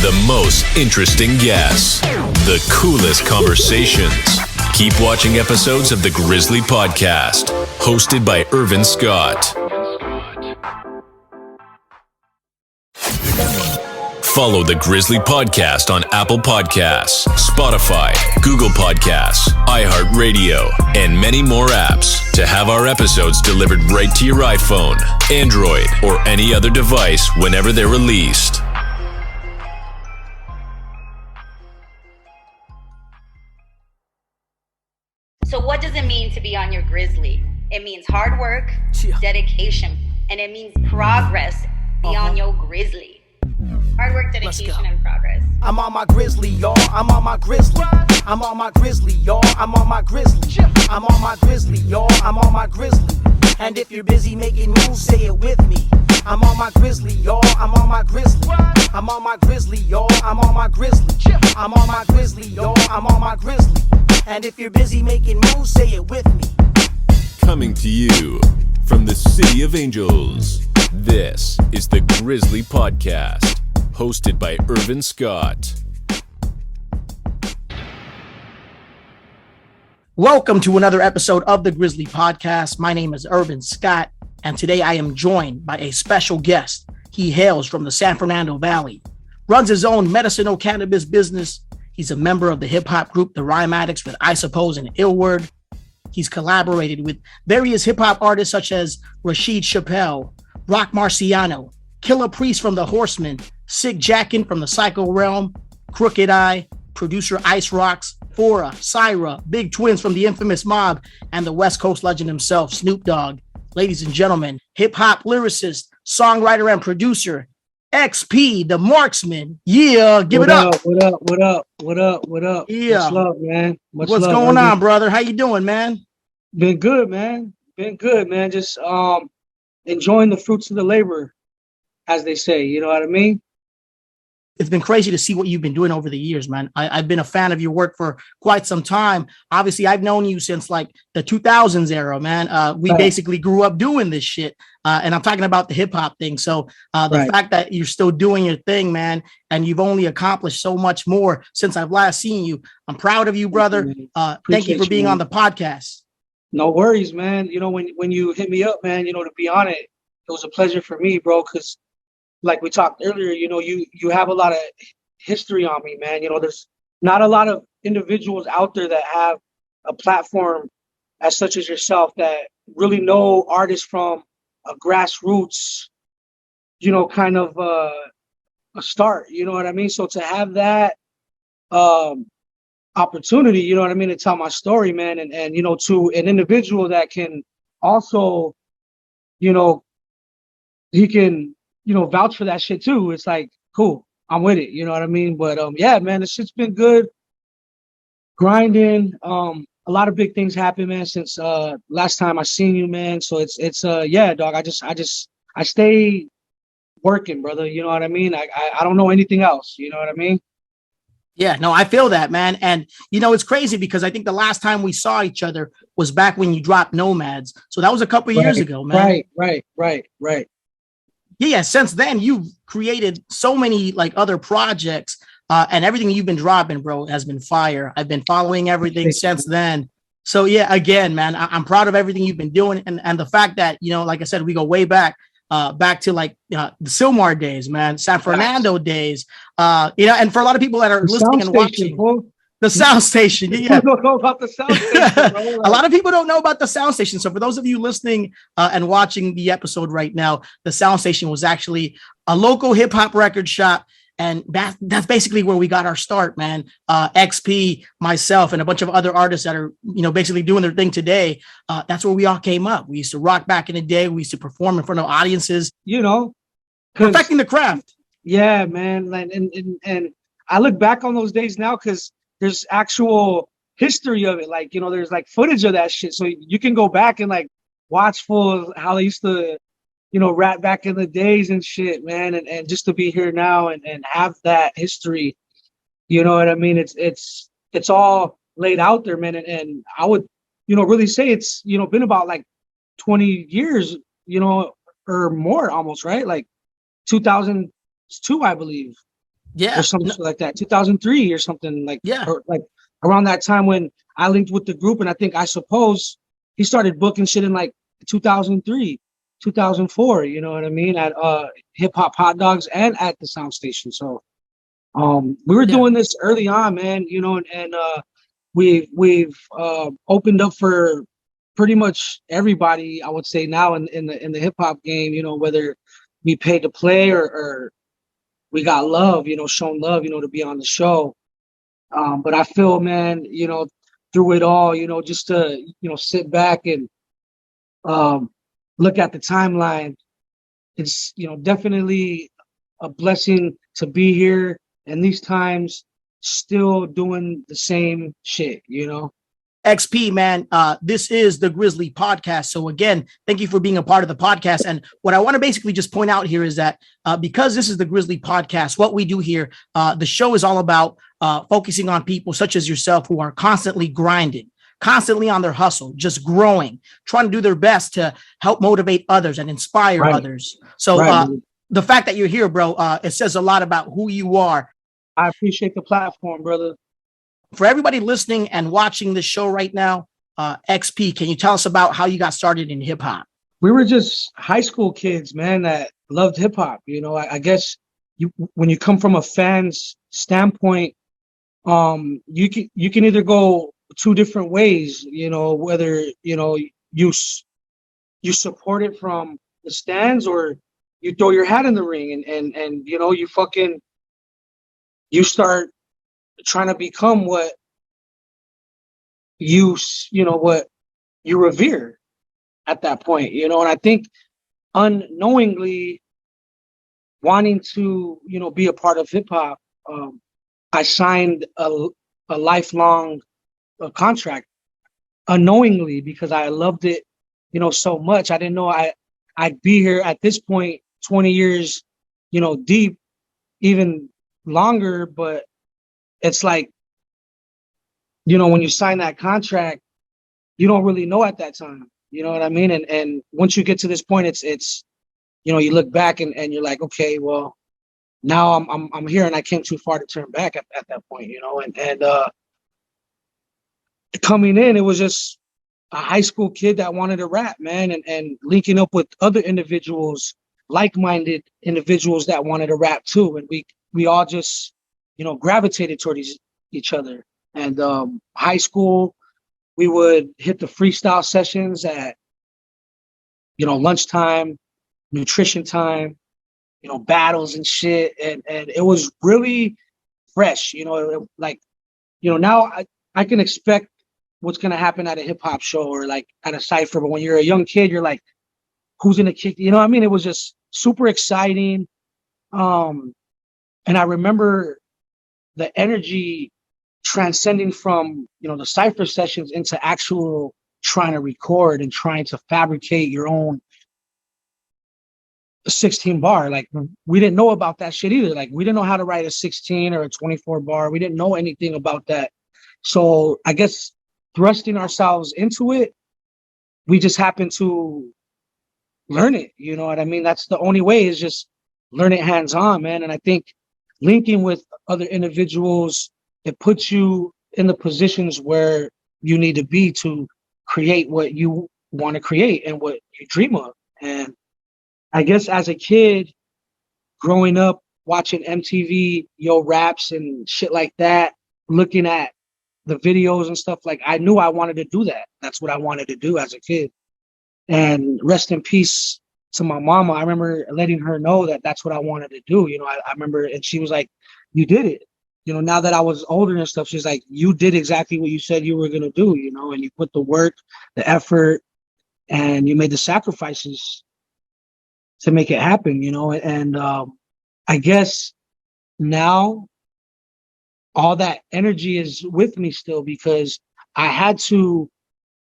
The most interesting guests. The coolest conversations. Keep watching episodes of the Grizzly Podcast, hosted by Irvin Scott. Follow the Grizzly Podcast on Apple Podcasts, Spotify, Google Podcasts, iHeartRadio, and many more apps to have our episodes delivered right to your iPhone, Android, or any other device whenever they're released. So what does it mean to be on your Grizzly? It means hard work, dedication, and it means progress beyond your Grizzly. Hard work, dedication, and progress. I'm on my Grizzly, y'all. I'm on my Grizzly. I'm on my Grizzly, y'all. I'm on my Grizzly. I'm on my Grizzly, y'all. I'm on my Grizzly. And if you're busy making moves, say it with me. I'm on my Grizzly, y'all. I'm on my Grizzly. I'm on my Grizzly, y'all. I'm on my Grizzly. I'm on my Grizzly, y'all. I'm on my Grizzly. And if you're busy making moves, say it with me. Coming to you from the City of Angels, this is the Grizzly Podcast, hosted by Irvin Scott. Welcome to another episode of the Grizzly Podcast. My name is Irvin Scott, and today I am joined by a special guest. He hails from the San Fernando Valley, runs his own medicinal cannabis business. He's a member of the hip-hop group, the Rhyme Addicts, with I Suppose and illwerd. He's collaborated with various hip-hop artists such as Rashid Chappelle, Rock Marciano, Killer Priest from the Horsemen, Sick Jackin from the Psycho Realm, Crooked Eye, producer Ice Rocks, Phora, Syra, Big Twins from the infamous Mobb, and the West Coast legend himself, Snoop Dogg. Ladies and gentlemen, hip-hop lyricist, songwriter, and producer, XP, the Marxman. Yeah, give it up. What up? Yeah. Much love, man. What's going on, brother? How you doing, man? Been good, man. Just enjoying the fruits of the labor, as they say. You know what I mean? It's been crazy to see what you've been doing over the years, man. I've been a fan of your work for quite some time. Obviously, I've known you since like the 2000s era, man. We basically grew up doing this shit. And I'm talking about the hip hop thing. So the fact that you're still doing your thing, man, and you've only accomplished so much more since I've last seen you. I'm proud of you, brother. Thank you for being on the podcast. No worries, man. You know, when you hit me up, man, you know, to be on it, it was a pleasure for me, bro, because like we talked earlier, you know, you have a lot of history on me, man. You know, there's not a lot of individuals out there that have a platform as such as yourself that really know artists from a grassroots, you know, kind of a start, you know what I mean? So to have that opportunity, you know what I mean, to tell my story, man, and you know, to an individual that can also, you know, he can, you know, vouch for that shit too. It's like, cool, I'm with it. You know what I mean? But yeah, man, the shit's been good. Grinding. A lot of big things happen, man, since last time I seen you, man. So it's yeah, dog. I stay working, brother. You know what I mean? I don't know anything else. You know what I mean? Yeah, no, I feel that, man. And, you know, it's crazy because I think the last time we saw each other was back when you dropped Nomads. So that was a couple of years ago, man. Right. Yeah, since then, you've created so many like other projects and everything you've been dropping, bro, has been fire. I've been following everything since then. So, yeah, again, man, I'm proud of everything you've been doing. And the fact that, you know, like I said, we go way back to like the Silmar days, man, San Fernando days, you know, and for a lot of people that are listening and watching. The sound station. Yeah. People don't know about the sound station, bro. A lot of people don't know about the sound station. So for those of you listening and watching the episode right now, the sound station was actually a local hip hop record shop. And that's basically where we got our start, man. XP, myself, and a bunch of other artists that are, you know, basically doing their thing today. That's where we all came up. We used to rock back in the day. We used to perform in front of audiences. You know, perfecting the craft. Yeah, man. And I look back on those days now because there's actual history of it. Like, you know, there's like footage of that shit. So you can go back and like watch full how they used to, you know, rap back in the days and shit, man. And just to be here now and have that history, you know what I mean? It's all laid out there, man. And I would, you know, really say it's, you know, been about like 20 years, you know, or more almost, right? Like 2002, I believe. Yeah. or something like that. 2003 or something like, Yeah. or like around that time when I linked with the group, and I suppose he started booking shit in like 2003, 2004. You know what I mean? At Hip-Hop Hot Dogs and at the Sound Station. So we were doing this early on, man. You know, and we've opened up for pretty much everybody, I would say, now in the hip hop game. You know, whether we paid to play or we got love, you know, shown love, you know, to be on the show. But I feel, man, you know, through it all, you know, just to, you know, sit back and look at the timeline, it's, you know, definitely a blessing to be here in these times, still doing the same shit, you know. XP, man, this is the Grizzly Podcast. So again, thank you for being a part of the podcast. And what I want to basically just point out here is that because this is the Grizzly Podcast, what we do here, the show is all about focusing on people such as yourself who are constantly grinding, constantly on their hustle, just growing, trying to do their best to help motivate others and inspire others. So the fact that you're here, bro, it says a lot about who you are. I appreciate the platform, brother. For everybody listening and watching this show right now, XP, can you tell us about how you got started in hip hop? We were just high school kids, man, that loved hip hop. You know, I guess when you come from a fan's standpoint, you can either go two different ways. You know, whether you know you support it from the stands or you throw your hat in the ring and you know you start trying to become what you revere at that point, you know. And I think unknowingly wanting to, you know, be a part of hip hop, I signed a lifelong contract unknowingly because I loved it, you know, so much. I didn't know I'd be here at this point, 20 years, you know, deep, even longer, but it's like, you know, when you sign that contract, you don't really know at that time. You know what I mean? And once you get to this point, it's you know, you look back and you're like, okay, well, now I'm here and I came too far to turn back at that point, you know. And coming in, it was just a high school kid that wanted to rap, man, and linking up with other individuals, like-minded individuals that wanted to rap too. And we all just, you know, gravitated toward each other. And high school, we would hit the freestyle sessions at, you know, lunchtime, nutrition time, you know, battles and shit. And it was really fresh, you know, like, you know, now I can expect what's going to happen at a hip hop show or like at a cypher. But when you're a young kid, you're like, who's going to kick? You know what I mean? It was just super exciting. And I remember the energy transcending from, you know, the cypher sessions into actual trying to record and trying to fabricate your own 16 bar. Like, we didn't know about that shit either. Like, we didn't know how to write a 16 or a 24 bar. We didn't know anything about that. So I guess thrusting ourselves into it, we just happened to learn it. You know what I mean? That's the only way, is just learn it hands on, man. And I think linking with other individuals, it puts you in the positions where you need to be to create what you want to create and what you dream of. And I guess as a kid growing up, watching MTV, raps and shit like that, looking at the videos and stuff, like, I knew I wanted to do that. That's what I wanted to do as a kid. And rest in peace to my mama. I remember letting her know that that's what I wanted to do. You know, I remember, and she was like, you did it. You know, now that I was older and stuff, she's like, you did exactly what you said you were going to do, you know, and you put the work, the effort, and you made the sacrifices to make it happen, you know. And I guess now all that energy is with me still, because I had to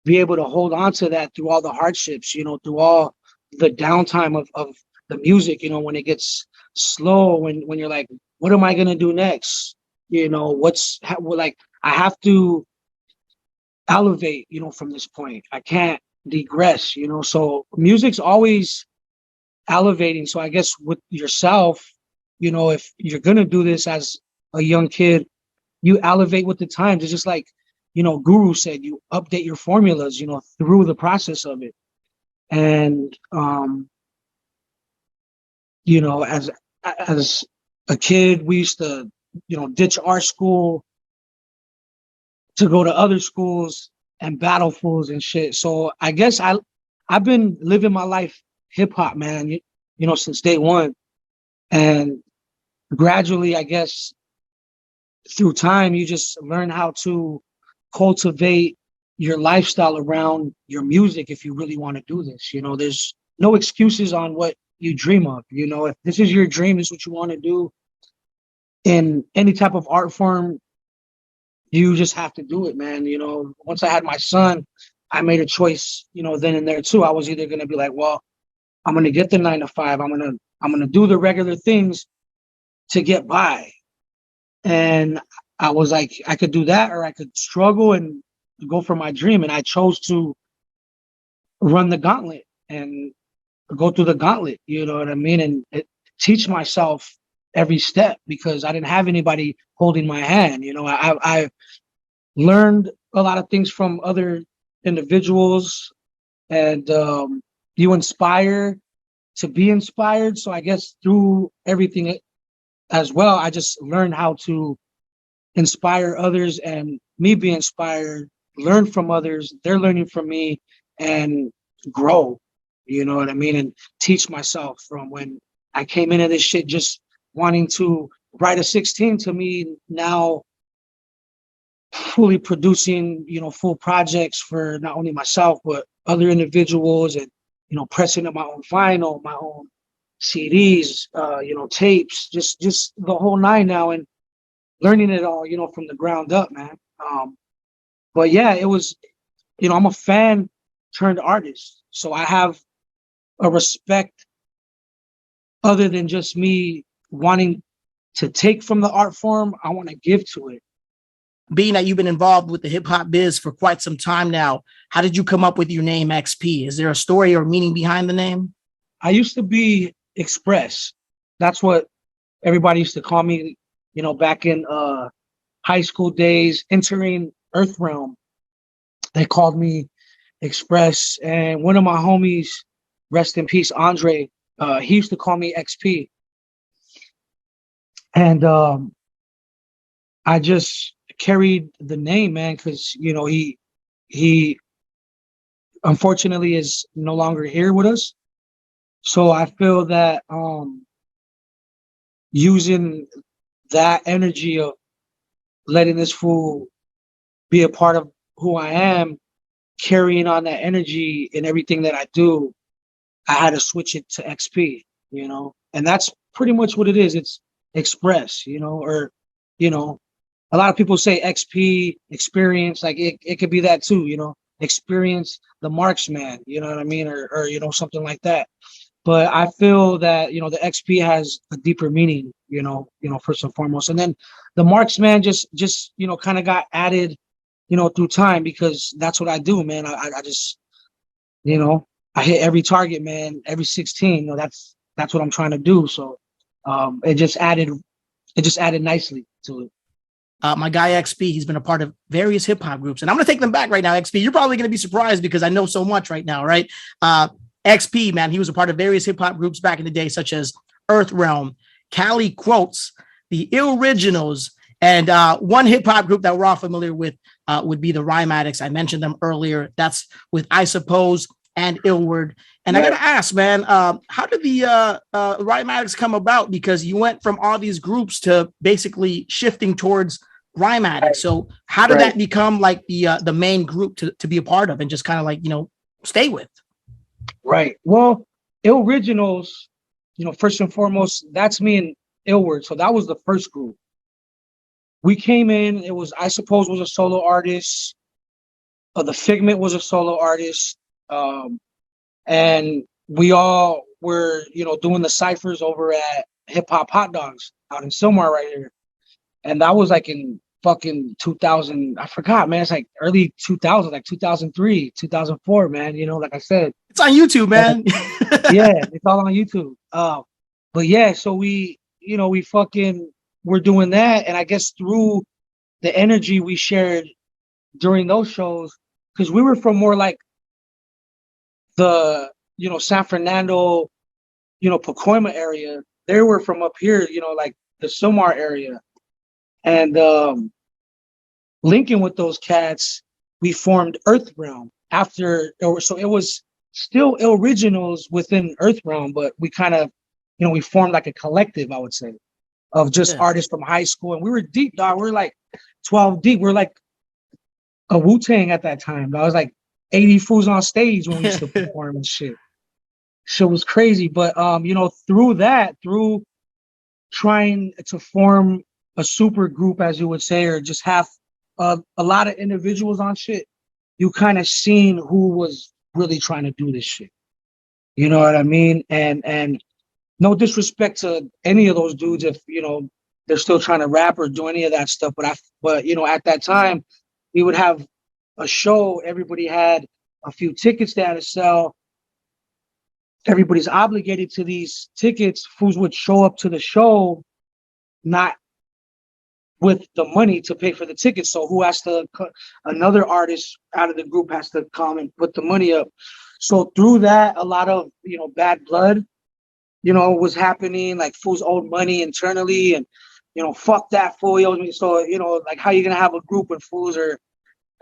be able to hold on to that through all the hardships, you know, through all the downtime of the music, you know, when it gets slow, when you're like, what am I going to do next? You know, like, I have to elevate, you know, from this point. I can't digress, you know. So music's always elevating. So I guess with yourself, if you're going to do this as a young kid, you elevate with the times. It's just like, Guru said, you update your formulas, through the process of it. And, as a kid, we used to, ditch our school to go to other schools and battle fools and shit. So I guess I've been living my life hip hop, man, since day one. And gradually, I guess, through time, you just learn how to cultivate your lifestyle around your music if you really want to do this. There's no excuses on what you dream of. If this is your dream, this is what you want to do in any type of art form, you just have to do it, man. Once I had my son, I made a choice, then and there too. I was either going to be like, well, I'm going to get the 9 to 5. I'm going to do the regular things to get by. And I was like, I could do that, or I could struggle and go for my dream. And I chose to run the gauntlet and go through the gauntlet, you know what I mean? And teach myself every step, because I didn't have anybody holding my hand. I learned a lot of things from other individuals, and you inspire to be inspired. So I guess through everything as well, I just learned how to inspire others and me be inspired, learn from others, they're learning from me, and grow, you know what I mean? And teach myself from when I came into this shit just wanting to write a 16, to me now fully producing, full projects for not only myself, but other individuals, and, pressing up my own vinyl, my own CDs, tapes, just the whole nine now, and learning it all, from the ground up, man. But yeah, it was, I'm a fan turned artist. So I have a respect other than just me wanting to take from the art form. I want to give to it. Being that you've been involved with the hip hop biz for quite some time now, how did you come up with your name XP? Is there a story or meaning behind the name? I used to be Express. That's what everybody used to call me, back in high school days, entering Earth Realm. They called me Express. And one of my homies, rest in peace, Andre, he used to call me XP. And I just carried the name, man, because, he unfortunately is no longer here with us. So I feel that using that energy of letting this fool be a part of who I am, carrying on that energy in everything that I do, I had to switch it to XP, and that's pretty much what it is. It's express, or, a lot of people say XP, experience, like it could be that too, experience the Marxman, you know what I mean? Or something like that. But I feel that, the XP has a deeper meaning, first and foremost. And then the Marxman just kind of got added, through time, because that's what I do, man. I just, I hit every target, man, every 16. That's what I'm trying to do. So it just added nicely to it. My guy XP, he's been a part of various hip hop groups, and I'm going to take them back right now. XP, you're probably going to be surprised because I know so much right now, right? XP, man, he was a part of various hip hop groups back in the day, such as Earth Realm, Cali Quotes, the Illoriginals, and one hip hop group that we're all familiar with would be the Rhyme Addicts. I mentioned them earlier. That's with I Suppose and illwerd. And right. I got to ask, man, how did the Rhyme Addicts come about? Because you went from all these groups to basically shifting towards Rhyme Addicts. So how did that become like the main group to be a part of and just kind of like, stay with? Right. Well, Illoriginals, first and foremost, that's me and illwerd. So that was the first group. We came in, it was, I Suppose, was a solo artist. The Figment was a solo artist. And we all were, doing the ciphers over at Hip-Hop Hot Dogs out in Silmar right here. And that was like in fucking 2000. I forgot, man. It's like early 2000, like 2003, 2004, man. Like I said. It's on YouTube, man. Yeah, it's all on YouTube. But yeah, so we, we fucking were doing that. And I guess through the energy we shared during those shows, because we were from more like the, San Fernando, Pacoima area. They were from up here, like the Silmar area. And linking with those cats, we formed Earth Realm after, so it was still originals within Earth Realm, but we kind of, we formed like a collective, I would say, of just artists from high school. And we were deep, dog. We were like 12 deep. We were like a Wu-Tang at that time. I was like 80 fools on stage when we used to perform and shit. Shit was crazy. But, through trying to form a super group, as you would say, or just have a lot of individuals on shit, you kind of seen who was really trying to do this shit. You know what I mean? And no disrespect to any of those dudes if, they're still trying to rap or do any of that stuff. But at that time, we would have a show. Everybody had a few tickets they had to sell. Everybody's obligated to these tickets. Fools would show up to the show, not with the money to pay for the tickets. So who has to, another artist out of the group has to come and put the money up. So through that, a lot of, bad blood, was happening. Like fools owed money internally and, fuck that fool. So, like how you going to have a group when fools are,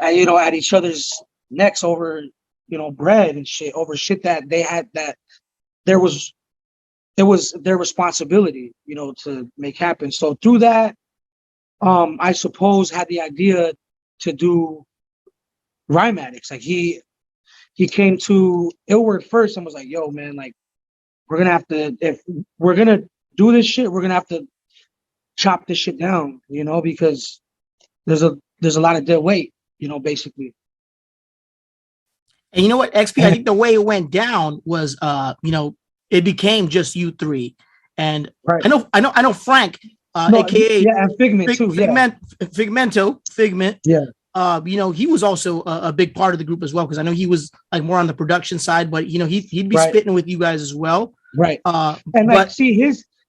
at each other's necks over, bread and shit, over shit that they had, that it was their responsibility, to make happen. So through that, I suppose had the idea to do Rhyme Addicts. Like he came to illwerd first and was like, yo, man, like we're going to have to, if we're going to do this shit, we're going to have to chop this shit down, because there's a lot of dead weight, basically. And you know what, XP, I think the way it went down was, it became just you three. And right. I know Frank, aka and Figment too. Figment. Yeah. He was also a big part of the group as well, because I know he was like more on the production side, but he'd be spitting with you guys as well. Right. See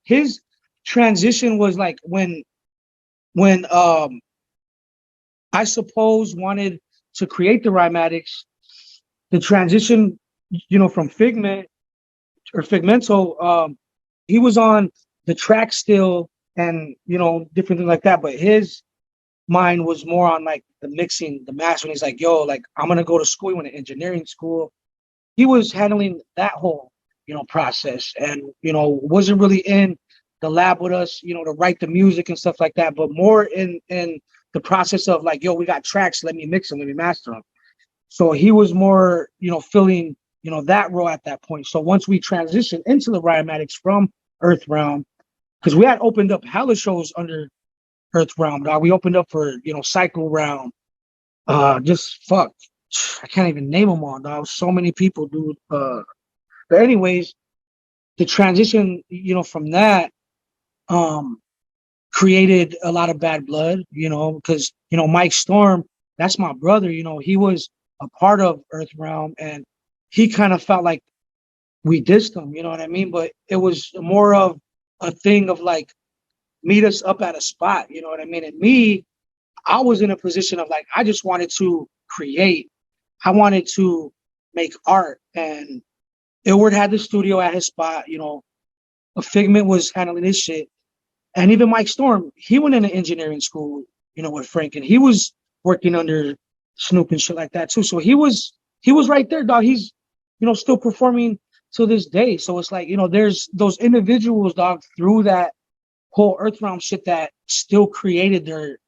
his transition was like when I suppose wanted to create the Rhyme Addicts, the transition, from Figment or Figmento, he was on the track still and, different things like that. But his mind was more on like the mixing, the mastering. He's like, yo, like, I'm going to go to school. He went to engineering school. He was handling that whole, process and, wasn't really in the lab with us, to write the music and stuff like that, but more in the process of like, yo, we got tracks. Let me mix them. Let me master them. So he was more, filling, that role at that point. So once we transitioned into the Rhyme Addicts from Earth Realm, because we had opened up hella shows under Earth Realm, dog. We opened up for, Cycle Realm. Just fuck. I can't even name them all, dog. So many people, dude. But anyways, the transition, from that, created a lot of bad blood, because, Mike Storm, that's my brother, he was a part of Earth Realm and he kind of felt like we dissed him, you know what I mean? But it was more of a thing of like, meet us up at a spot, you know what I mean? And me, I was in a position of like, I just wanted to create. I wanted to make art. And illwerd had the studio at his spot, a Figment was handling his shit. And even Mike Storm, he went into engineering school, with Frank, and he was working under Snoop and shit like that too. So he was right there, dog. He's, still performing to this day. So it's like, there's those individuals, dog, through that whole Earth Realm shit that still created their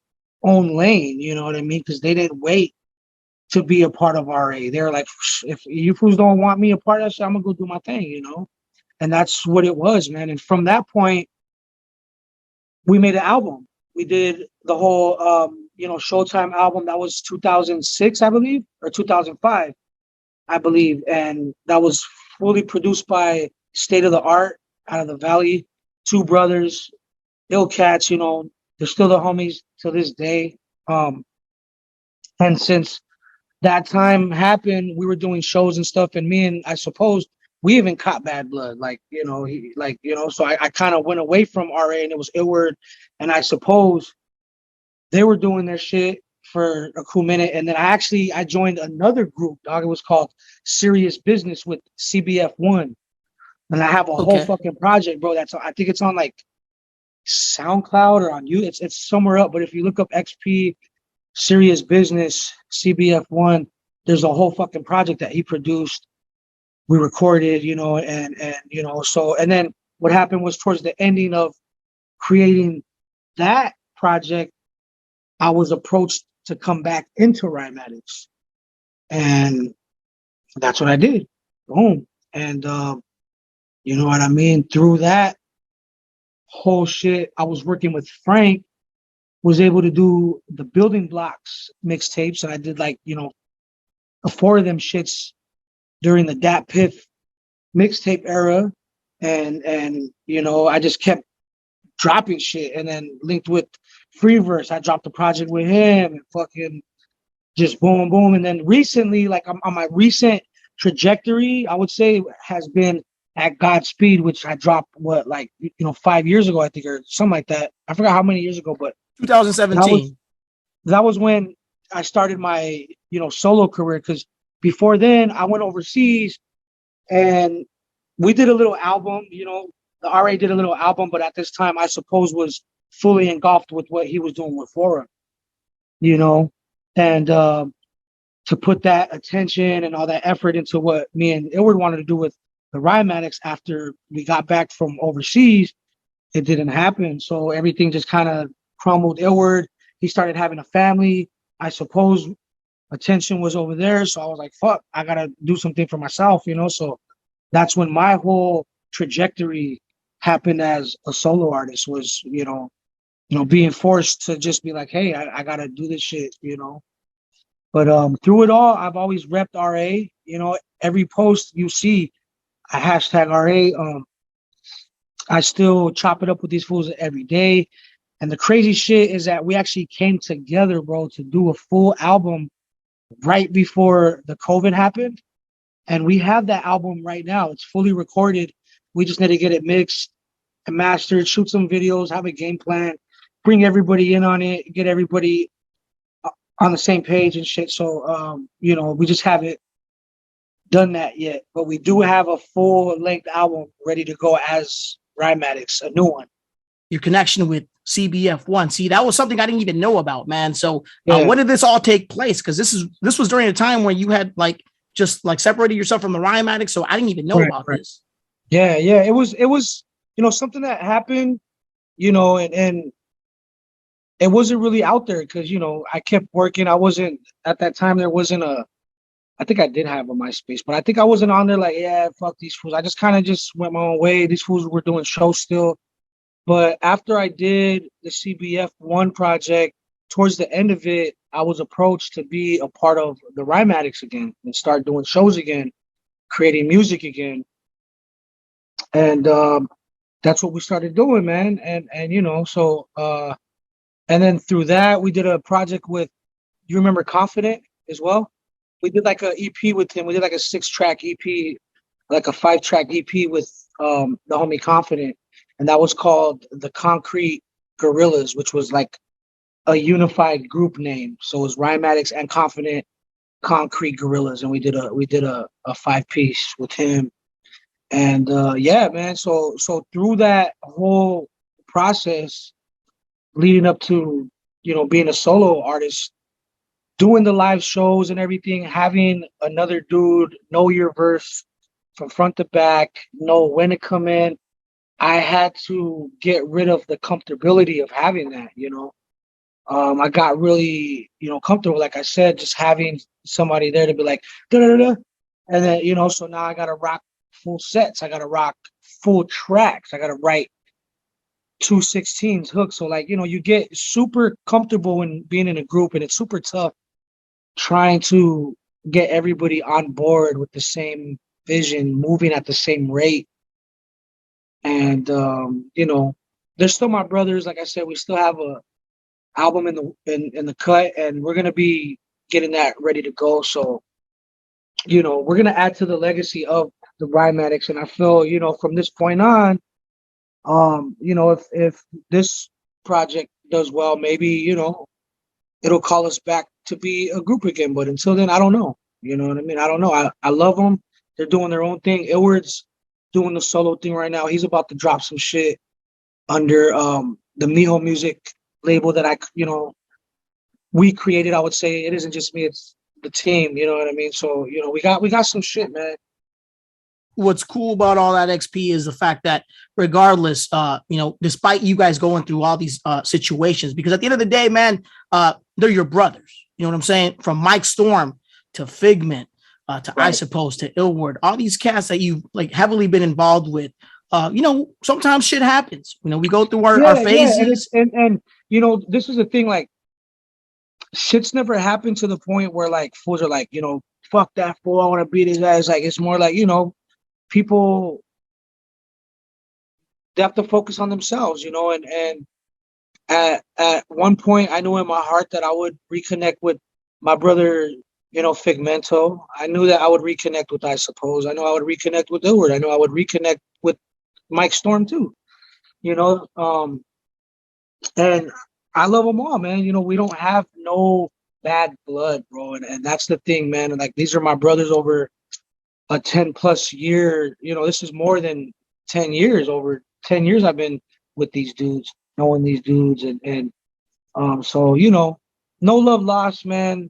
own lane, you know what I mean? Because they didn't wait to be a part of RA. They're like, if you fools don't want me a part of that shit, I'm gonna go do my thing, And that's what it was, man. And from that point, we made an album. We did the whole, Showtime album. That was 2006, I believe, or 2005, I believe. And that was fully produced by State of the Art out of the Valley. Two brothers, ill cats, they're still the homies to this day. And since that time happened, we were doing shows and stuff. And me and I suppose we even caught Bad Blood, so I kind of went away from RA, and it was illwerd, and I suppose they were doing their shit for a cool minute, and then I joined another group, dog. It was called Serious Business with CBF1, and I have a whole fucking project, bro. I think it's on like SoundCloud or on you. It's somewhere up, but if you look up XP Serious Business CBF1, there's a whole fucking project that he produced. We recorded, and then what happened was towards the ending of creating that project, I was approached to come back into Rhyme Addicts, and that's what I did. Boom. And you know what I mean? Through that whole shit, I was working with Frank, was able to do the Building Blocks mixtapes, and I did 4 of them shits during the Dat Piff mixtape era, and I just kept dropping shit, and then linked with Freeverse. I dropped a project with him, and fucking just boom, boom. And then recently, on my recent trajectory, I would say has been at Godspeed, which I dropped 5 years ago, I think, or something like that. I forgot how many years ago, but 2017. That was when I started my solo career, because before then I went overseas and we did a little album. The RA did a little album, but at this time I suppose was fully engulfed with what he was doing with Phora, and to put that attention and all that effort into what me and illwerd wanted to do with the Rhyme Addicts after we got back from overseas, it didn't happen. So everything just kind of crumbled. illwerd, he started having a family. I suppose attention was over there. So I was like, fuck, I got to do something for myself, So that's when my whole trajectory happened as a solo artist, was, being forced to just be like, hey, I got to do this shit, But through it all, I've always repped RA. Every post you see, I hashtag RA. I still chop it up with these fools every day. And the crazy shit is that we actually came together, bro, to do a full album right before the COVID happened. And we have that album right now. It's fully recorded. We just need to get it mixed and mastered, shoot some videos, have a game plan, bring everybody in on it, get everybody on the same page and shit. So, we just haven't done that yet. But we do have a full-length album ready to go as Rhyme Addicts, a new one. Your connection with CBF1. See, that was something I didn't even know about, man. So when did this all take place? Because this was during a time when you had just separated yourself from the Rhyme Addicts. So I didn't even know about this. Yeah. It was something that happened, and it wasn't really out there because, I kept working. I wasn't, at that time, there wasn't I think I did have a MySpace, but I think I wasn't on there like, yeah, fuck these fools. I just kind of just went my own way. These fools were doing shows still. But after I did the CBF1 project, towards the end of it, I was approached to be a part of the Rhyme Addicts again and start doing shows again, creating music again. And that's what we started doing, man. And then through that, we did a project with, you remember Confident as well? We did like a EP with him. We did like a 6-track EP, like a 5-track EP with the homie Confident. And that was called the Concrete Gorillas, which was like a unified group name. So it was Rhyme Addicts and Confident Concrete Gorillas. And we did a 5-piece with him. And yeah, man. So through that whole process leading up to, being a solo artist, doing the live shows and everything, having another dude know your verse from front to back, know when to come in, I had to get rid of the comfortability of having that, I got really, comfortable, like I said, just having somebody there to be like, da-da-da-da. And then, so now I got to rock full sets. I got to rock full tracks. I got to write 2/16 hooks. So you get super comfortable when being in a group, and it's super tough trying to get everybody on board with the same vision, moving at the same rate. And, they're still my brothers. Like I said, we still have a album in the cut, and we're going to be getting that ready to go. So, we're going to add to the legacy of the Rhyme Addicts, and I feel, you know, from this point on, you know, if this project does well, maybe, you know, it'll call us back to be a group again. But until then, I don't know. You know what I mean? I don't know. I love them. They're doing their own thing. Illwerd's doing the solo thing right now. He's about to drop some shit under the Miho Music label that we created. I would say it isn't just me, it's the team, you know what I mean? So, you know, we got some shit, man. What's cool about all that, XP, is the fact that regardless, you know, despite you guys going through all these situations, because at the end of the day, man, they're your brothers. You know what I'm saying? From Mike Storm to Figment to I Suppose to illwerd, all these cats that you've like heavily been involved with. You know, sometimes shit happens. You know, we go through our phases. Yeah. And you know, this is the thing, like, shit's never happened to the point where like fools are like, you know, fuck that fool, I want to beat his ass. Like, it's more like, you know, people, they have to focus on themselves, you know, and at one point I knew in my heart that I would reconnect with my brother, you know, Figmento. I knew that I would reconnect with I Suppose. I know I would reconnect with illwerd. I know I would reconnect with Mike Storm too, you know, and I love them all, man. You know, we don't have no bad blood, bro. And that's the thing, man. And like, these are my brothers over a 10+ year, you know, this is more than 10 years. Over 10 years I've been with these dudes, knowing these dudes. And so, you know, no love lost, man.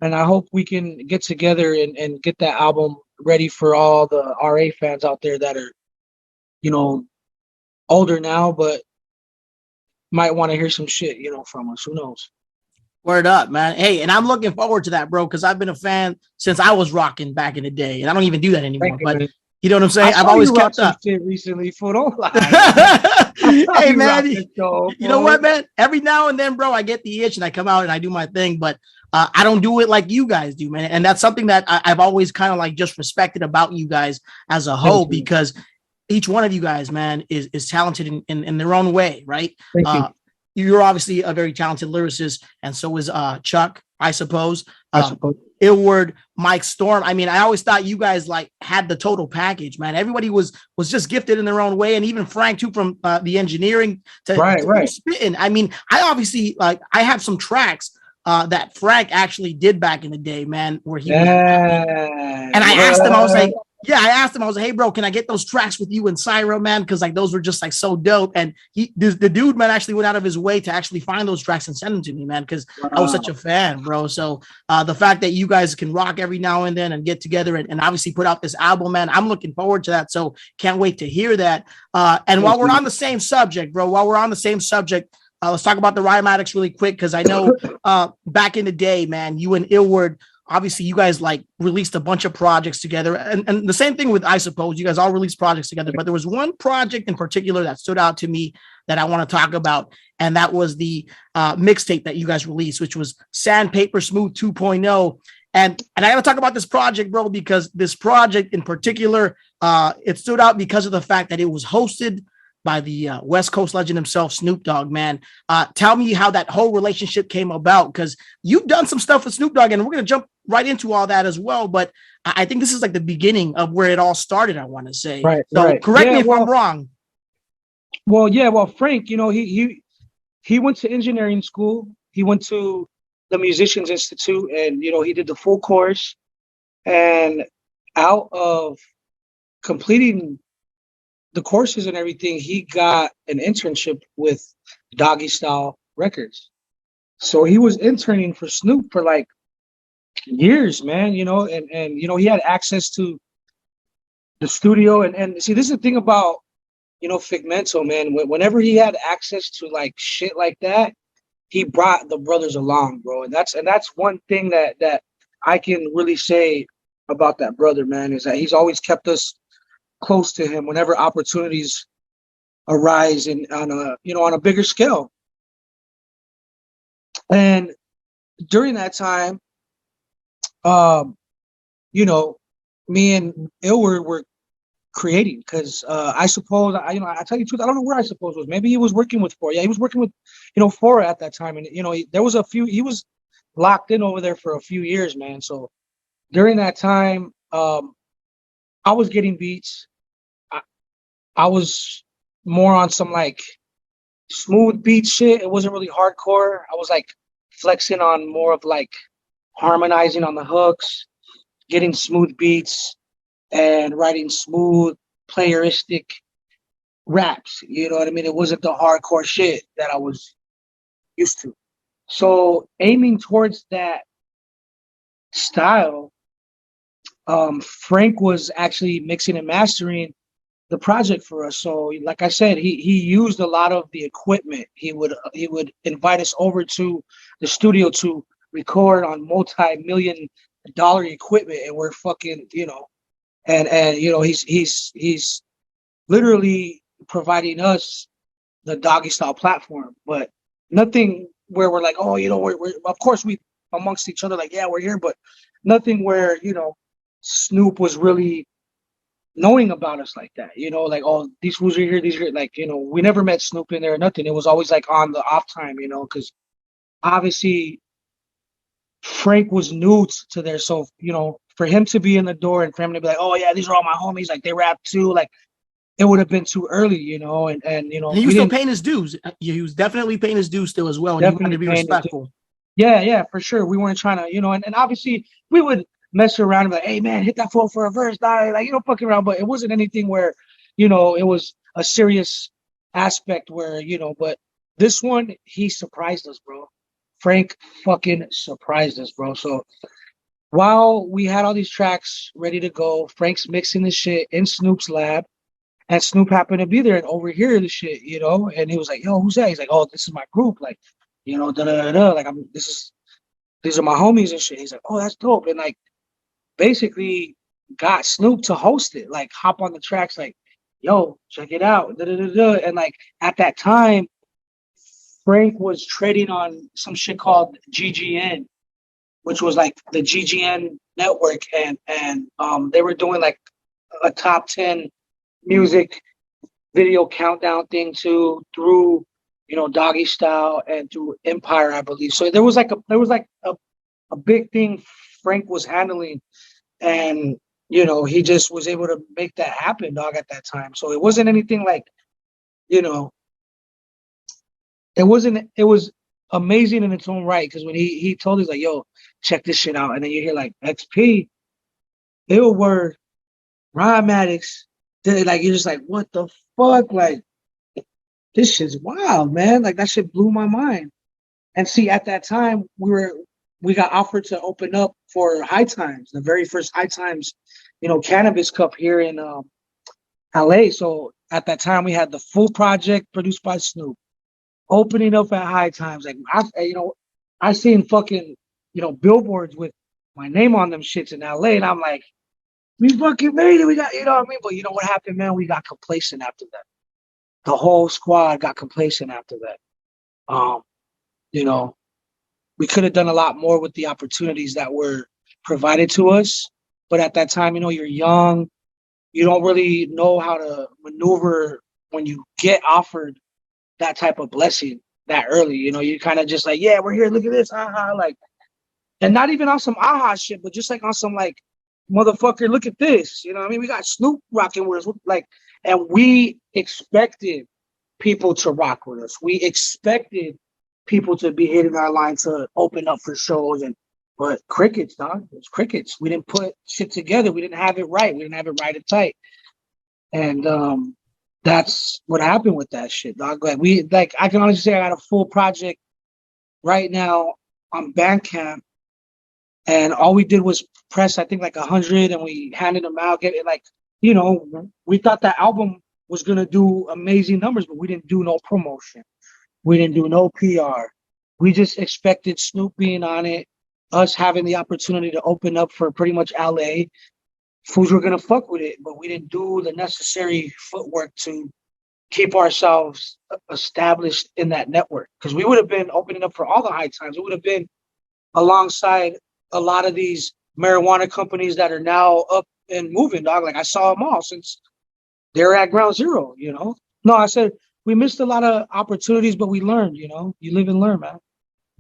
And I hope we can get together and get that album ready for all the RA fans out there that are, you know, older now, but might want to hear some shit, you know, from us. Who knows? Word up, man. Hey, and I'm looking forward to that, bro, because I've been a fan since I was rocking back in the day, and I don't even do that anymore. But you know what I'm saying? I've always kept up. Shit recently, fool. Don't lie. Hey, man. You know what, man? Every now and then, bro, I get the itch and I come out and I do my thing, but I don't do it like you guys do, man. And that's something that I've always kind of like just respected about you guys as a whole, because each one of you guys, man, is talented in their own way, right? Thank you. You're obviously a very talented lyricist, and so is Chuck, I suppose. I suppose. illwerd, Mike Storm. I mean, I always thought you guys like had the total package, man. Everybody was just gifted in their own way, and even Frank too, from the engineering to spitting. I mean, I obviously like I have some tracks that Frank actually did back in the day, man, where he was, and I asked him, I was like, hey, bro, can I get those tracks with you and Syra, man? Because like those were just like so dope. And the dude, man, actually went out of his way to actually find those tracks and send them to me, man, because I was such a fan, bro. So the fact that you guys can rock every now and then and get together and obviously put out this album, man, I'm looking forward to that. So can't wait to hear that. And while we're on the same subject, bro, let's talk about the Rhyme Addicts really quick, because I know back in the day, man, you and illwerd, obviously you guys like released a bunch of projects together, and the same thing with I Suppose. You guys all released projects together, but there was one project in particular that stood out to me that I want to talk about, and that was the mixtape that you guys released, which was Sandpaper Smooth 2.0. And I got to talk about this project, bro, because this project in particular, it stood out because of the fact that it was hosted by the West Coast legend himself, Snoop Dogg, man. Tell me how that whole relationship came about, because you've done some stuff with Snoop Dogg, and we're going to jump right into all that as well. But I think this is like the beginning of where it all started, I want to say. Right. So correct me if I'm wrong. Well, Frank, you know, he went to engineering school. He went to the Musicians Institute, and, you know, he did the full course. And out of completing the courses and everything, he got an internship with Doggy Style Records. So he was interning for Snoop for like years, man, you know, and you know, he had access to the studio, and see, this is the thing about, you know, Figmento, man. Whenever he had access to like shit like that, he brought the brothers along, bro. And that's one thing that I can really say about that brother, man, is that he's always kept us close to him whenever opportunities arise on a bigger scale. And during that time, you know, me and illwerd were creating, because I suppose I tell you the truth, I don't know where I suppose was. Maybe he was working with Phora. Yeah, he was working with, you know, Phora at that time, and you know, he was locked in over there for a few years, man. So during that time, I was getting beats. I was more on some like smooth beat shit. It wasn't really hardcore. I was like flexing on more of like harmonizing on the hooks, getting smooth beats, and writing smooth playeristic raps. You know what I mean? It wasn't the hardcore shit that I was used to. So aiming towards that style, Frank was actually mixing and mastering the project for us. So like I said, he used a lot of the equipment. He would invite us over to the studio to record on multi-million-dollar equipment, and we're fucking, you know, and you know, he's literally providing us the doggy style platform, but nothing where we're like, oh, you know, we're of course we amongst each other like, yeah, we're here, but nothing where, you know, Snoop was really knowing about us like that, you know, like, oh, these fools are here, these are like, you know, we never met Snoop in there or nothing. It was always like on the off time, you know, because obviously Frank was new to there. So, you know, for him to be in the door and for him to be like, oh yeah, these are all my homies, like they rap too, like it would have been too early, you know, and you know, and he was still paying his dues. He was definitely paying his dues still as well, and he wanted to be respectful. Yeah, for sure. We weren't trying to, you know, and obviously we would mess around and be like, hey man, hit that fool for a verse, like, you know, fucking around, but it wasn't anything where, you know, it was a serious aspect where, you know, but this one, he surprised us, bro. Frank fucking surprised us, bro. So while we had all these tracks ready to go, Frank's mixing the shit in Snoop's lab, and Snoop happened to be there and overhear the shit, you know, and he was like, yo, who's that? He's like, oh, this is my group, like, you know, like, these are my homies and shit. He's like, oh, that's dope. And like, basically got Snoop to host it, like hop on the tracks, like, yo, check it out. And like at that time, Frank was trading on some shit called GGN, which was like the GGN network, and they were doing like a top 10 music video countdown thing too, through, you know, Doggy Style and through Empire, I believe. So there was like a big thing Frank was handling, and you know, he just was able to make that happen, dog, at that time. So it wasn't anything like, you know, it was amazing in its own right, because when he told us like, yo, check this shit out, and then you hear like XP, illwerd, Rhyme Addicts, like you're just like, what the fuck, like this shit's wild, man. Like that shit blew my mind. And see, at that time we got offered to open up for High Times, the very first High Times, you know, Cannabis Cup here in LA. So at that time we had the full project produced by Snoop opening up at High Times. Like I seen fucking, you know, billboards with my name on them shits in LA, and I'm like, we fucking made it. We got, you know what I mean? But you know what happened, man? We got complacent after that. The whole squad got complacent after that. You know, we could have done a lot more with the opportunities that were provided to us. But at that time, you know, you're young. You don't really know how to maneuver when you get offered that type of blessing that early. You know, you kind of just like, yeah, we're here. Look at this. Like, and not even on some shit, but just like on some like, motherfucker, look at this. You know what I mean? We got Snoop rocking with us. Like, and we expected people to rock with us. We expected people to be hitting our line to open up for shows, but crickets, dog. It was crickets. We didn't put shit together. We didn't have it right. We didn't have it right and tight. And that's what happened with that shit, dog. Like I can honestly say I got a full project right now on Bandcamp, and all we did was press, I think, like 100, and we handed them out. Get it, like, you know, we thought that album was gonna do amazing numbers, but we didn't do no promotion. We didn't do no PR. We just expected Snoop being on it, us having the opportunity to open up for pretty much LA. Fools were gonna fuck with it, but we didn't do the necessary footwork to keep ourselves established in that network. Because we would have been opening up for all the High Times. It would have been alongside a lot of these marijuana companies that are now up and moving, dog. Like I saw them all since they're at ground zero, you know? No, I said we missed a lot of opportunities, but we learned, you know? You live and learn, man.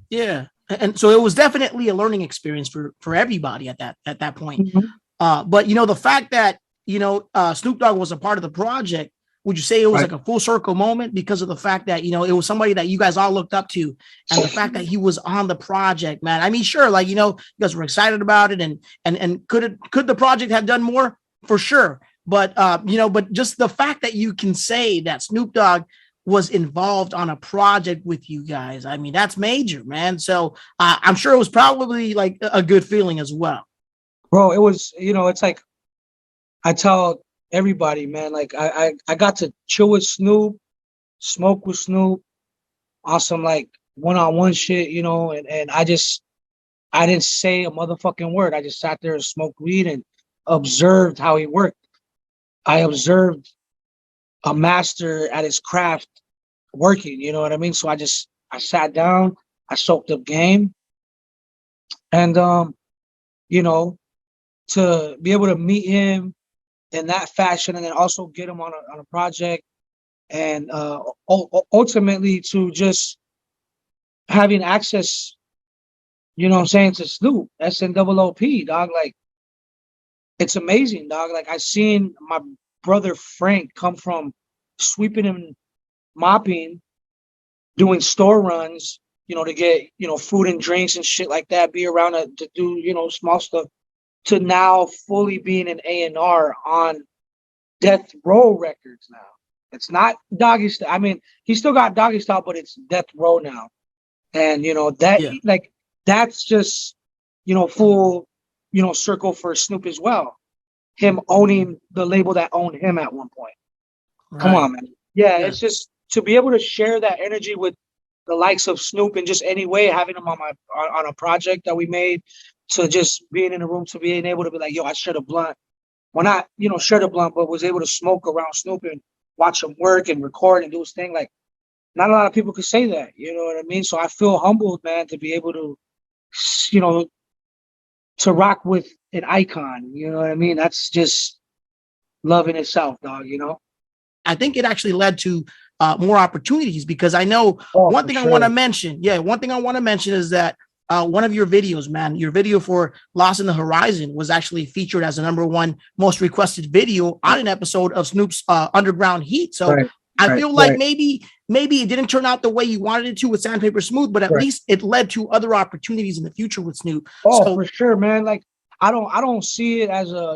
Yeah. And so it was definitely a learning experience for everybody at that point. Mm-hmm. But you know, the fact that Snoop Dogg was a part of the project, would you say it was like a full circle moment because of the fact that, it was somebody that you guys all looked up to, and the fact that he was on the project, man? I mean, sure, like, you guys were excited about it, and could the project have done more? For sure. But, but just the fact that you can say that Snoop Dogg was involved on a project with you guys, I mean, that's major, man. So I'm sure it was probably like a good feeling as well. Bro, it was, it's like, I tell everybody, man, like I got to chill with Snoop, smoke with Snoop on some like one-on-one shit, and I didn't say a motherfucking word. I just sat there and smoked weed and observed how he worked. I observed a master at his craft working, you know what I mean? So I sat down, I soaked up game, and to be able to meet him in that fashion, and then also get him on a project, and ultimately to just having access, to Snoop, SNOOP, dog, like, it's amazing, dog. Like, I seen my brother Frank come from sweeping and mopping, doing store runs, to get, food and drinks and shit like that, be around to do, small stuff, to now fully being an A&R on Death Row Records now. It's not Doggy Style. I mean, he still got Doggy Style, but it's Death Row now. And, like, that's just, full, circle for Snoop as well. Him owning the label that owned him at one point. Right. Come on, man. Yeah, it's just to be able to share that energy with the likes of Snoop in just any way, having him on a project that we made, to just being in a room, to being able to be like, yo, I shared a blunt. Well, not, shared a blunt, but was able to smoke around Snoop and watch him work and record and do his thing. Like, not a lot of people could say that, you know what I mean? So I feel humbled, man, to be able to, to rock with an icon, you know what I mean? That's just love in itself, dog, I think it actually led to more opportunities, because I know one thing I want to mention. Yeah, one thing I want to mention is that one of your videos, man, your video for Lost in the Horizon was actually featured as the #1 most requested video on an episode of Snoop's Underground Heat. So I feel like maybe it didn't turn out the way you wanted it to with Sandpaper Smooth, but at least it led to other opportunities in the future with Snoop. Oh, so, for sure, man. Like, I don't see it as a,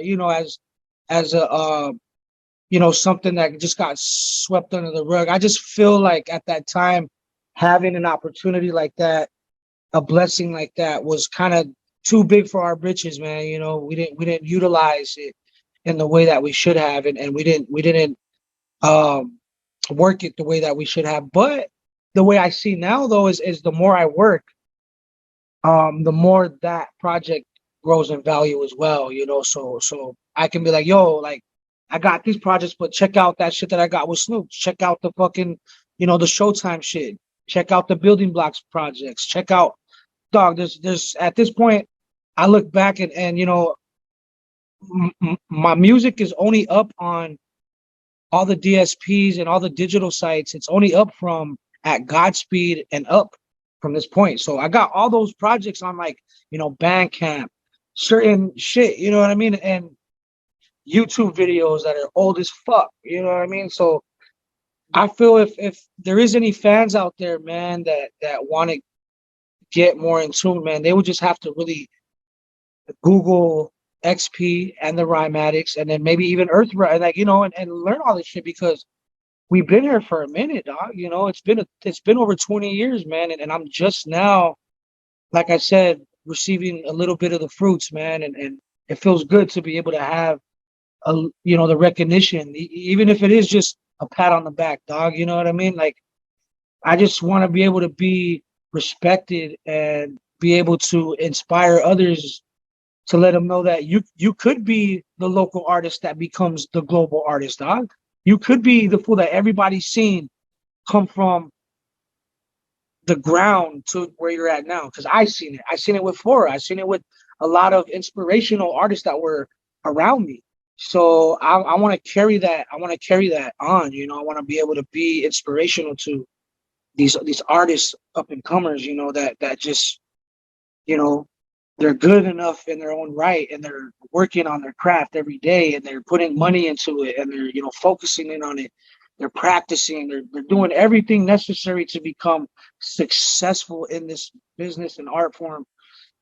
as a something that just got swept under the rug. I just feel like at that time, having an opportunity like that, a blessing like that, was kind of too big for our britches, man. We didn't utilize it in the way that we should have, and we didn't work it the way that we should have. But the way I see now, though, is the more I work, the more that project grows in value as well. So I can be like, yo, like, I got these projects, but check out that shit that I got with Snoop. Check out the fucking, the Showtime shit. Check out the Building Blocks projects. Check out, dog. There's at this point, I look back and my music is only up on all the DSPs and all the digital sites. It's only up from at Godspeed and up from this point. So I got all those projects on, like, Bandcamp, certain shit, you know what I mean? And YouTube videos that are old as fuck, you know what I mean? So I feel if there is any fans out there, man, that want to get more in tune, man, they would just have to really Google XP and the Rhyme Addicts, and then maybe even Earth, like, and learn all this shit, because we've been here for a minute, dog. It's been over 20 years, man, and I'm just now, like I said, receiving a little bit of the fruits, man, and it feels good to be able to have the recognition, even if it is just a pat on the back, dog. You know what I mean? Like, I just want to be able to be respected and be able to inspire others, to let them know that you could be the local artist that becomes the global artist, dog. You could be the fool that everybody's seen come from the ground to where you're at now. Because I seen it with Phora. I seen it with a lot of inspirational artists that were around me. So I want to carry that. I want to carry that on. I want to be able to be inspirational to these artists, up and comers. That just, they're good enough in their own right, and they're working on their craft every day, and they're putting money into it, and they're, you know, focusing in on it. They're practicing. They're doing everything necessary to become successful in this business and art form.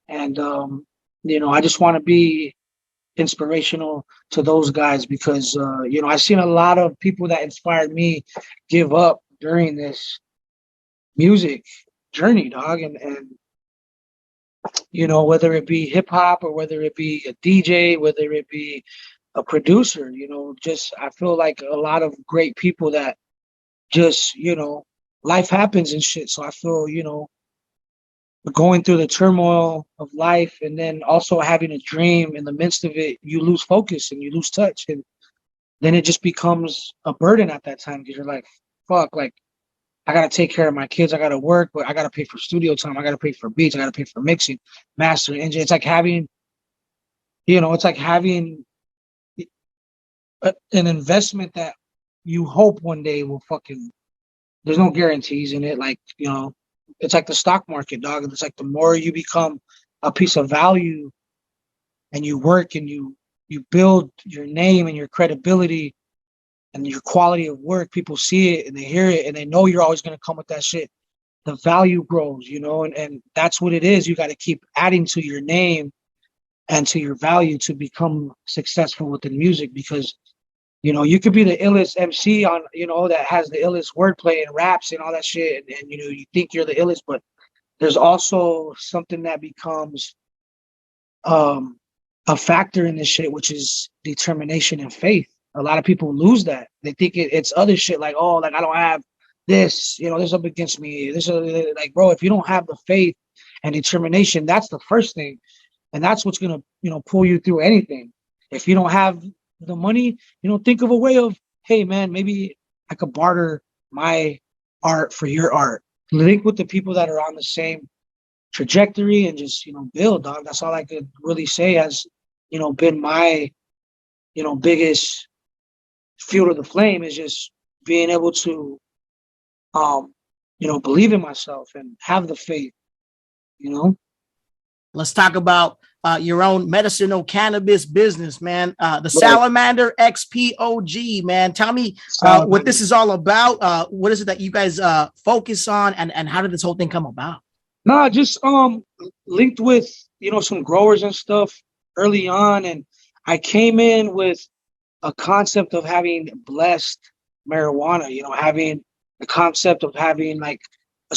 And you know, I just want to be inspirational to those guys because you know, I've seen a lot of people that inspired me give up during this music journey, dog, and you know, whether it be hip hop or whether it be a DJ, whether it be a producer, you know, just I feel like a lot of great people that just, you know, life happens and shit. So I feel, you know, going through the turmoil of life and then also having a dream in the midst of it, you lose focus and you lose touch. And then it just becomes a burden at that time because you're like, fuck, like, I got to take care of my kids. I got to work, but I got to pay for studio time. I got to pay for beats. I got to pay for mixing, mastering, engine. It's like having, you know, it's like having an investment that you hope one day will fucking, there's no guarantees in it. Like, you know, it's like the stock market, dog. It's like the more you become a piece of value and you work and you build your name and your credibility and your quality of work, people see it and they hear it and they know you're always going to come with that shit. The value grows, you know, and that's what it is. You got to keep adding to your name and to your value to become successful within music because, you know, you could be the illest MC on, you know, that has the illest wordplay and raps and all that shit. And, you know, you think you're the illest, but there's also something that becomes a factor in this shit, which is determination and faith. A lot of people lose that. They think it's other shit like, oh, like I don't have this, you know, this up against me. This like, bro, if you don't have the faith and determination, that's the first thing. And that's what's going to, you know, pull you through anything. If you don't have the money, you know, think of a way of, hey, man, maybe I could barter my art for your art. Link with the people that are on the same trajectory and just, you know, build, dog. That's all I could really say has, you know, been my, you know, biggest fuel to the flame is just being able to, you know, believe in myself and have the faith, you know. Let's talk about your own medicinal cannabis business, man. The Salamander XPOG, man. Tell me what this is all about. What is it that you guys focus on, and how did this whole thing come about? No, just linked with, you know, some growers and stuff early on, and I came in with a concept of having blessed marijuana, you know, having the concept of having like a,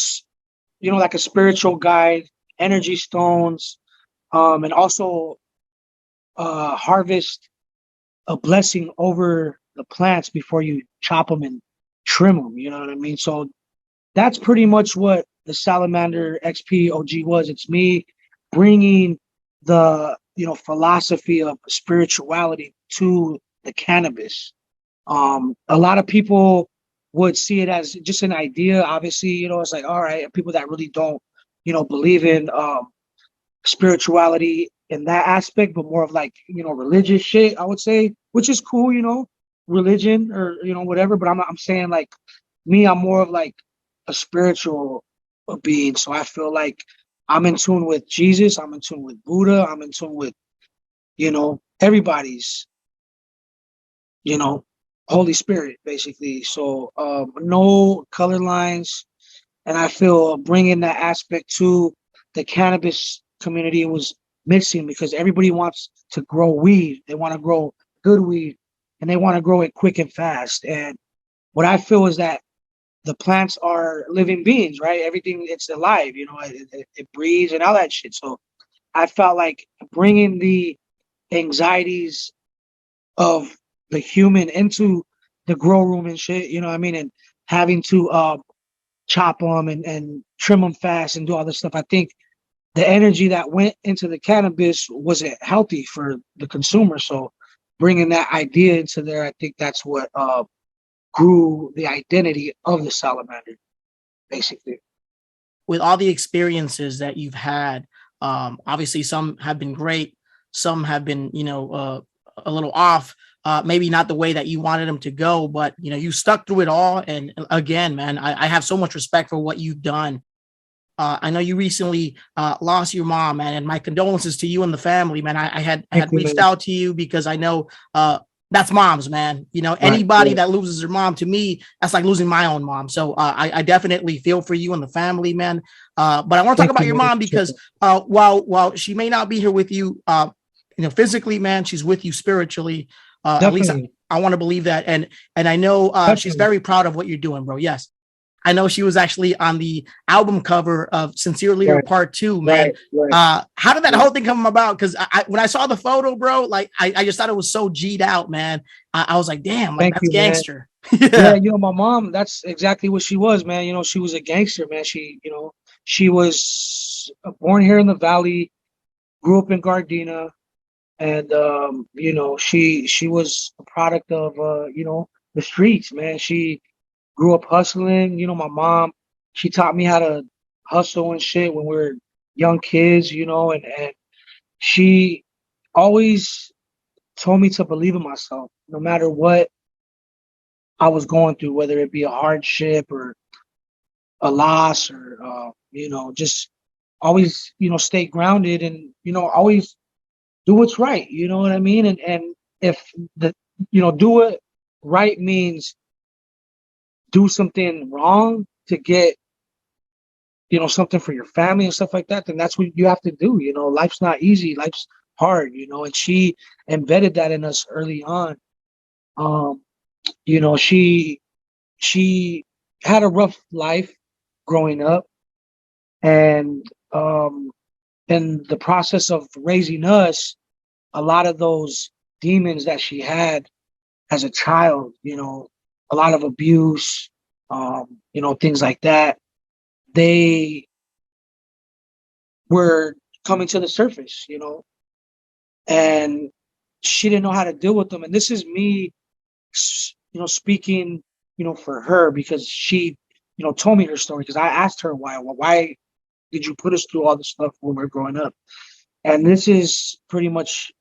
you know, like a spiritual guide, energy stones, and also harvest a blessing over the plants before you chop them and trim them, you know what I mean? So that's pretty much what the Salamander XPOG was. It's me bringing the, you know, philosophy of spirituality to the cannabis. A lot of people would see it as just an idea. Obviously, you know, it's like, all right, people that really don't, you know, believe in spirituality in that aspect, but more of like, you know, religious shit, I would say, which is cool, you know, religion or, you know, whatever. But I'm saying like me, I'm more of like a spiritual being. So I feel like I'm in tune with Jesus. I'm in tune with Buddha. I'm in tune with, you know, everybody's, you know, Holy Spirit, basically. So no color lines. And I feel bringing that aspect to the cannabis community was missing because everybody wants to grow weed. They want to grow good weed and they want to grow it quick and fast. And what I feel is that the plants are living beings, right? Everything, it's alive, you know, it breathes and all that shit. So I felt like bringing the anxieties of the human into the grow room and shit, you know what I mean? And having to chop them and trim them fast and do all this stuff. I think the energy that went into the cannabis wasn't healthy for the consumer. So bringing that idea into there, I think that's what grew the identity of the Salamander, basically. With all the experiences that you've had, obviously some have been great, some have been, you know, a little off, maybe not the way that you wanted them to go, but, you know, you stuck through it all. And again, man, I have so much respect for what you've done I know you recently lost your mom, man, and my condolences to you and the family, man. I had reached out to you because I know that's moms, man. You know, anybody that loses their mom, to me, that's like losing my own mom. So I definitely feel for you and the family, man. But I want to talk about your mom because while she may not be here with you, you know, physically, man, she's with you spiritually. At least I want to believe that, and I know she's very proud of what you're doing, bro. Yes. I know she was actually on the album cover of Sincere Leader Part 2, man. How did that whole thing come about? Because when I saw the photo, bro, like I just thought it was so G'd out, man. I was like, damn, like that's gangster. Yeah, you know, my mom, that's exactly what she was, man. You know, she was a gangster, man. She, you know, she was born here in the Valley, grew up in Gardena, and you know, she was a product of you know, the streets, man. She grew up hustling. You know, my mom, she taught me how to hustle and shit when we were young kids, you know, and she always told me to believe in myself, no matter what I was going through, whether it be a hardship or a loss or, you know, just always, you know, stay grounded and, you know, always do what's right. You know what I mean? And if the, you know, do it right means do something wrong to get, you know, something for your family and stuff like that, then that's what you have to do. You know, life's not easy. Life's hard, you know, and she embedded that in us early on. You know, she had a rough life growing up, and in the process of raising us, a lot of those demons that she had as a child, you know, a lot of abuse, you know, things like that, they were coming to the surface, you know, and she didn't know how to deal with them. And this is me, you know, speaking, you know, for her, because she, you know, told me her story, because I asked her why did you put us through all this stuff when we were growing up? And this is pretty much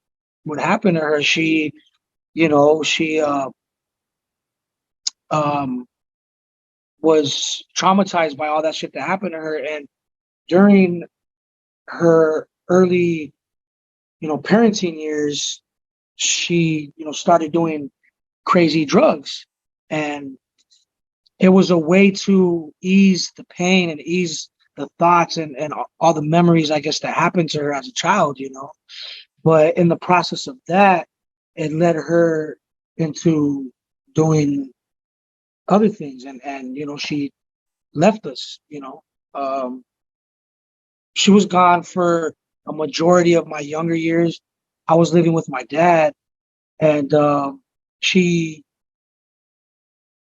what happened to her. She, you know, she was traumatized by all that shit that happened to her. And during her early, you know, parenting years, she, you know, started doing crazy drugs. And it was a way to ease the pain and ease the thoughts and all the memories, I guess, that happened to her as a child, you know. But in the process of that, it led her into doing other things. And you know, she left us, you know. She was gone for a majority of my younger years. I was living with my dad, and she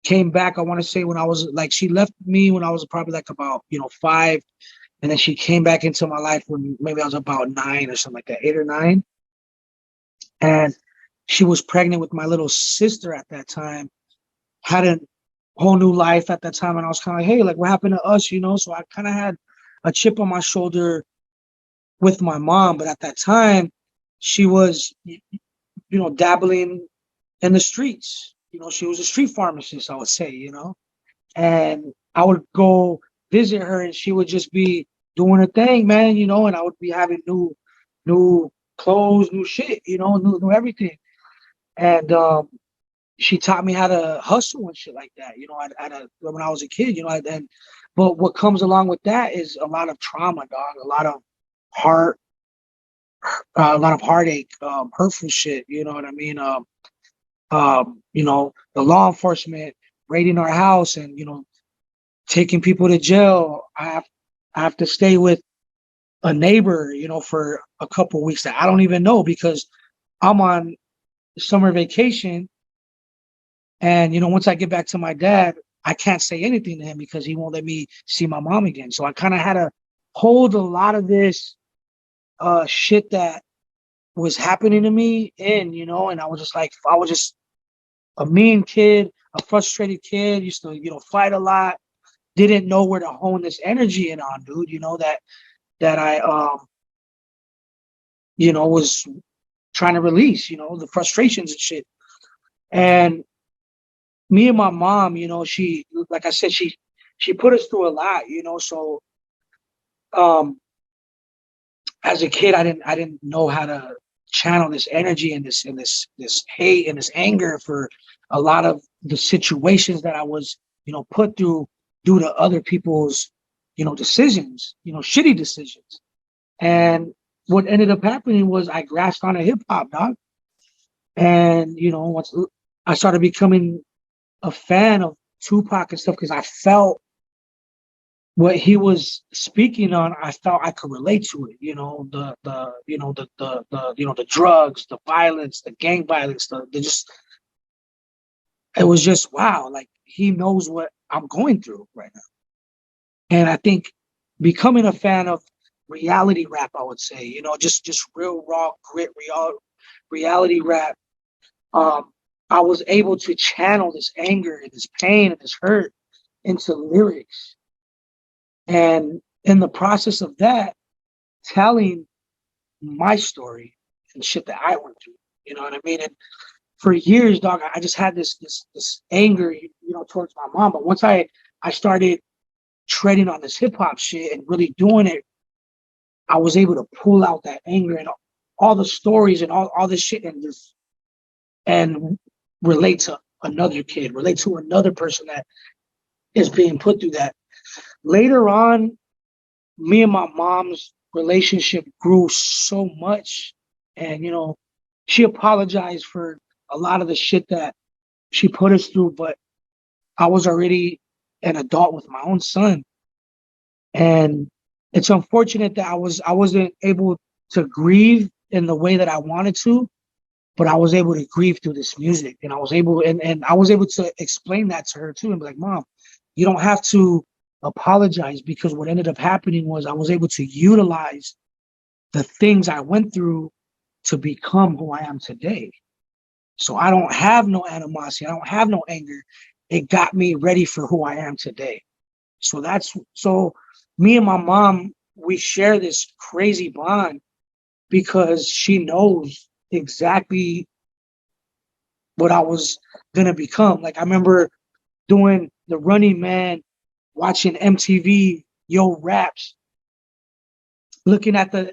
came back, I want to say, when I was like, she left me when I was probably like about, you know, 5. And then she came back into my life when maybe I was about 9 or something like that, 8 or 9. And she was pregnant with my little sister at that time, had a whole new life at that time. And I was kind of like, hey, like, what happened to us, you know? So I kind of had a chip on my shoulder with my mom. But at that time, she was, you know, dabbling in the streets. You know, she was a street pharmacist, I would say, you know. And I would go visit her, and she would just be doing her thing, man, you know, and I would be having new clothes, new shit, you know, new everything. And she taught me how to hustle and shit like that, you know, when I was a kid, you know. But what comes along with that is a lot of trauma, dog, a lot of heartache, hurtful shit, you know what I mean? You know, the law enforcement raiding our house and, you know, taking people to jail. I have to stay with a neighbor, you know, for a couple of weeks that I don't even know, because I'm on summer vacation. And, you know, once I get back to my dad, I can't say anything to him because he won't let me see my mom again. So I kind of had to hold a lot of this shit that was happening to me in, you know, and I was just a mean kid, a frustrated kid, used to, you know, fight a lot, didn't know where to hone this energy in on, dude, you know, that I, you know, was trying to release, you know, the frustrations and shit. And me and my mom, you know, she, like I said, she put us through a lot, you know, so as a kid, I didn't know how to channel this energy and this hate and this anger for a lot of the situations that I was, put through due to other people's, decisions, shitty decisions. And what ended up happening was I grasped on a hip hop, dog. And, once I started becoming a fan of Tupac and stuff, because I felt what he was speaking on, I felt I could relate to it. The drugs, the violence, the gang violence, it was just wow. Like, he knows what I'm going through right now. And I think becoming a fan of reality rap, I would say, just real raw grit, reality rap. I was able to channel this anger and this pain and this hurt into lyrics. And in the process of that, telling my story and shit that I went through, you know what I mean? And for years, dog, I just had this anger, towards my mom. But once I started treading on this hip hop shit and really doing it, I was able to pull out that anger and all the stories and all this shit and relate to another kid, relate to another person that is being put through that. Later on, me and my mom's relationship grew so much, and she apologized for a lot of the shit that she put us through, but I was already an adult with my own son, and it's unfortunate that I wasn't able to grieve in the way that I wanted to, but I was able to grieve through this music, and I was able to explain that to her too, and be like, Mom, you don't have to apologize, because what ended up happening was I was able to utilize the things I went through to become who I am today. So I don't have no animosity. I don't have no anger. It got me ready for who I am today. So me and my mom, we share this crazy bond because she knows exactly what I was going to become. Like, I remember doing the Running Man, watching MTV, Yo Raps, looking at the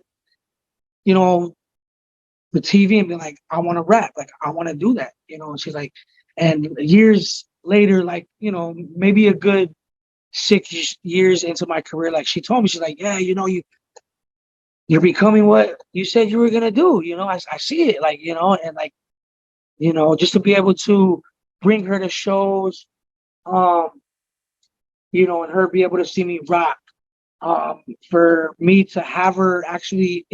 TV and being like, I want to rap. Like, I want to do that. And she's like, and years later, like, maybe a good 6 years into my career, like, she told me, she's like, yeah, you're becoming what you said you were going to do. I see it, like, and like, just to be able to bring her to shows, and her be able to see me rock, for me to have her actually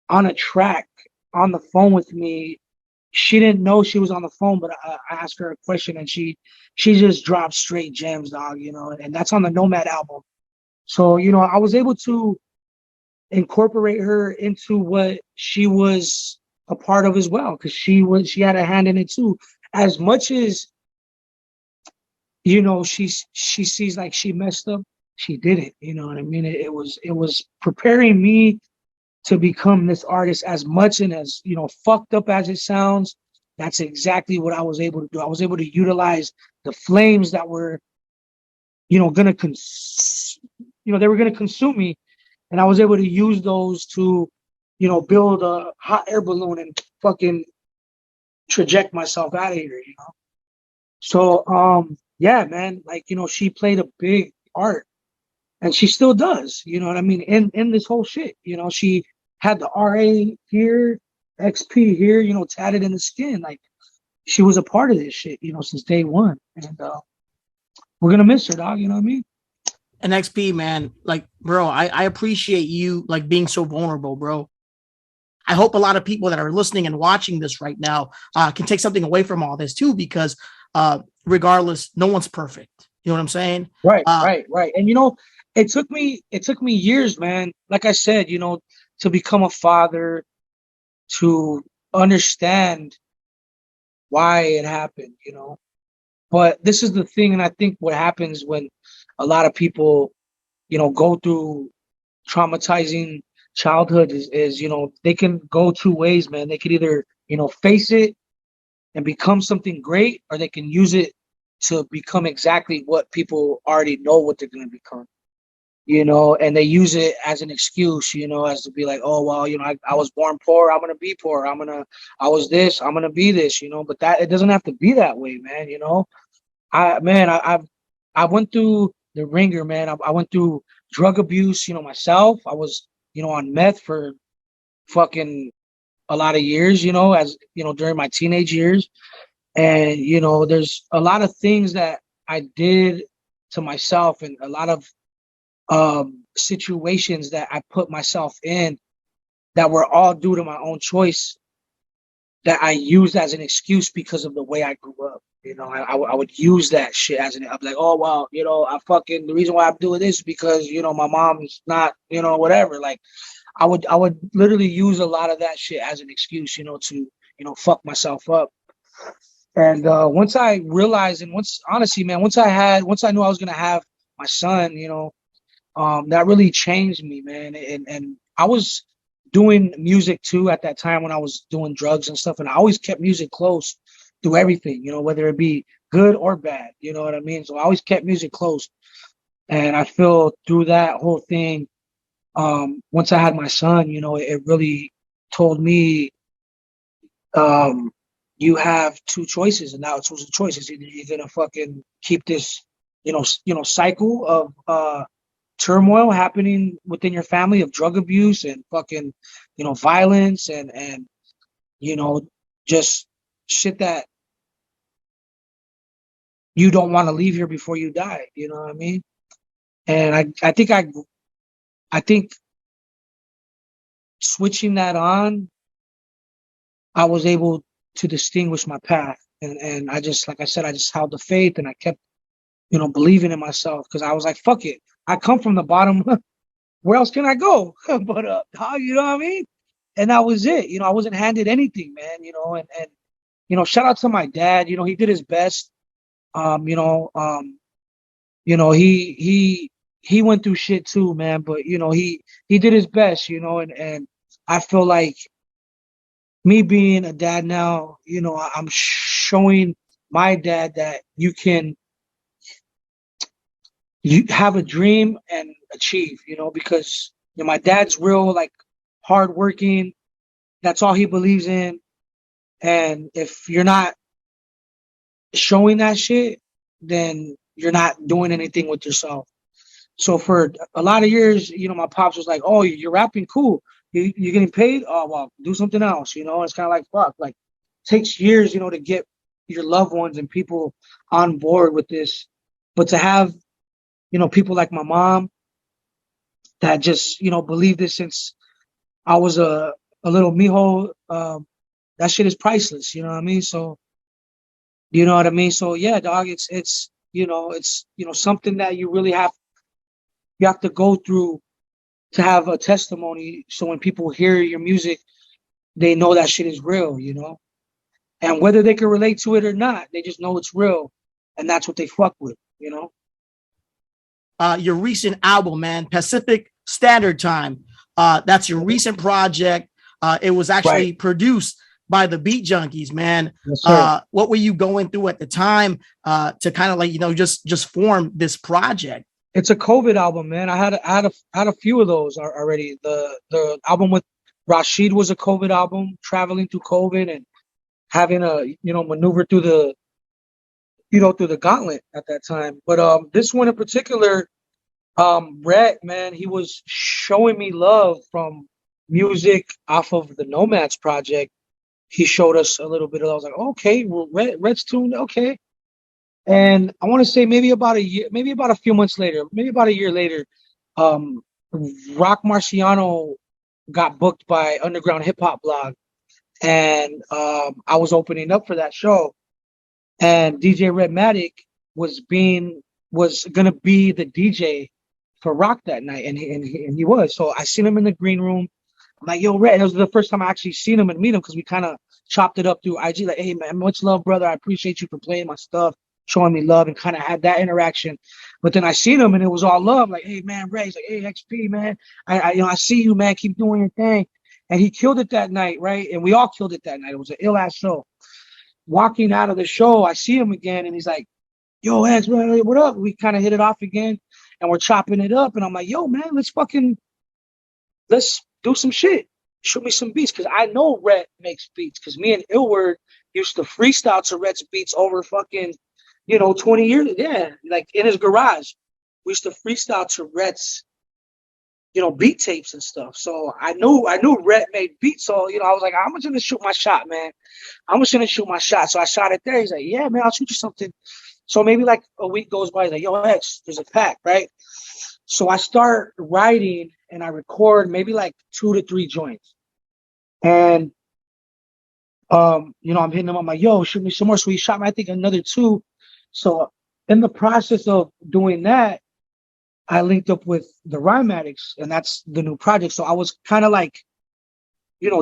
on a track on the phone with me. She didn't know she was on the phone, but I asked her a question and she just dropped straight gems, dog, and that's on the Nomad album. So, I was able to incorporate her into what she was a part of as well, because she had a hand in it too. As much as she sees like she messed up, she didn't. You know what I mean? It was preparing me to become this artist as much, and as fucked up as it sounds, that's exactly what I was able to do. I was able to utilize the flames that were, they were gonna consume me, and I was able to use those to, build a hot air balloon and fucking traject myself out of here. So yeah, man, like, she played a big part, and she still does, you know what I mean, in this whole shit. She had the RA here, XP here, tatted in the skin. Like, she was a part of this shit, since day one. And we're gonna miss her, dog, you know what I mean? And XP, man, like, bro, I appreciate you, like, being so vulnerable, bro. I hope a lot of people that are listening and watching this right now can take something away from all this too, because regardless, no one's perfect. You know what I'm saying? Right. And it took me years, man. Like I said, to become a father, to understand why it happened, But this is the thing, and I think what happens when a lot of people, go through traumatizing childhood is they can go two ways, man. They could either, face it and become something great, or they can use it to become exactly what people already know what they're going to become. and they use it as an excuse, as to be like, oh, well, I was born poor, I'm going to be poor. I was this, I'm going to be this, but that, it doesn't have to be that way, man. I went through the ringer, man. I went through drug abuse, myself. I was, on meth for fucking a lot of years, as, during my teenage years. And, there's a lot of things that I did to myself and a lot of situations that I put myself in that were all due to my own choice that I used as an excuse because of the way I grew up. I would use that shit as I'm like, oh, well, the reason why I'm doing this is because, my mom's not, whatever. Like I would literally use a lot of that shit as an excuse, to, fuck myself up. And once I realized, and once I knew I was going to have my son, that really changed me, man. And I was doing music too at that time when I was doing drugs and stuff. And I always kept music close through everything, whether it be good or bad, you know what I mean? So I always kept music close. And I feel through that whole thing, once I had my son, it really told me, you have two choices, and now it's a choice. It's either you're gonna fucking keep this, cycle of turmoil happening within your family of drug abuse and fucking, violence and just shit that you don't want to leave here before you die. You know what I mean? And I think switching that on, I was able to distinguish my path. And I just, like I said, I just held the faith and I kept, believing in myself because I was like, fuck it. I come from the bottom. Where else can I go? But you know what I mean? And that was it. I wasn't handed anything, man, and shout out to my dad. He did his best. He went through shit too, man, but he did his best, and I feel like me being a dad now, I'm showing my dad that you have a dream and achieve, because my dad's real, like, hardworking. That's all he believes in. And if you're not showing that shit, then you're not doing anything with yourself. So for a lot of years, my pops was like, oh, you're rapping, cool. You're getting paid? Oh, well, do something else. It's kind of like, fuck, like, takes years, to get your loved ones and people on board with this. But to have, people like my mom that just, believe this since I was a little mijo, that shit is priceless. You know what I mean? So, you know what I mean? So yeah, dog, it's something that you really have to go through to have a testimony. So when people hear your music, they know that shit is real, and whether they can relate to it or not, they just know it's real. And that's what they fuck with, Your recent album, man, Pacific Standard Time. That's your recent project. It was actually produced by the Beat Junkies, man. Yes, what were you going through at the time to kind of like, just form this project? It's a COVID album, man. I had a few of those already. The album with Rashid was a COVID album, traveling through COVID and having a maneuver through the through the gauntlet at that time. But this one in particular, Rhett, man, he was showing me love from music off of the Nomads project. He showed us a little bit of. I was like, okay, well, Rhett's tuned, okay. And I want to say maybe about a year, maybe about a few months later, maybe about a year later, Rock Marciano got booked by Underground Hip-Hop Blog. And I was opening up for that show. And DJ Redmatic was going to be the DJ for Rock that night. And he was. So I seen him in the green room. I'm like, yo, Red. It was the first time I actually seen him and meet him because we kind of chopped it up through IG. Like, hey, man, much love, brother. I appreciate you for playing my stuff, showing me love, and kind of had that interaction. But then I seen him and it was all love. Like, hey, man, Ray. He's like, hey, XP, man. I see you, man. Keep doing your thing. And he killed it that night, right? And we all killed it that night. It was an ill-ass show. Walking out of the show, I see him again, and he's like, yo, X, what up? We kind of hit it off again. and we're chopping it up. And I'm like, yo, man, let's do some shit. Shoot me some beats. Because I know Rhett makes beats. Because me and Illwerd used to freestyle to Rhett's beats over fucking, 20 years. Yeah, like in his garage. We used to freestyle to Rhett's, beat tapes and stuff. So I knew Rhett made beats. So, I was like, I'm just going to shoot my shot, man. I'm just going to shoot my shot. So I shot it there. He's like, yeah, man, I'll shoot you something. So maybe like a week goes by. He's like, yo, X, there's a pack, right? So I start writing and I record maybe like 2 to 3 joints. And, I'm hitting him. I'm like, yo, shoot me some more. So he shot me, I think, another 2. So in the process of doing that, I linked up with the Rhyme Addicts, and that's the new project. So I was kind of like,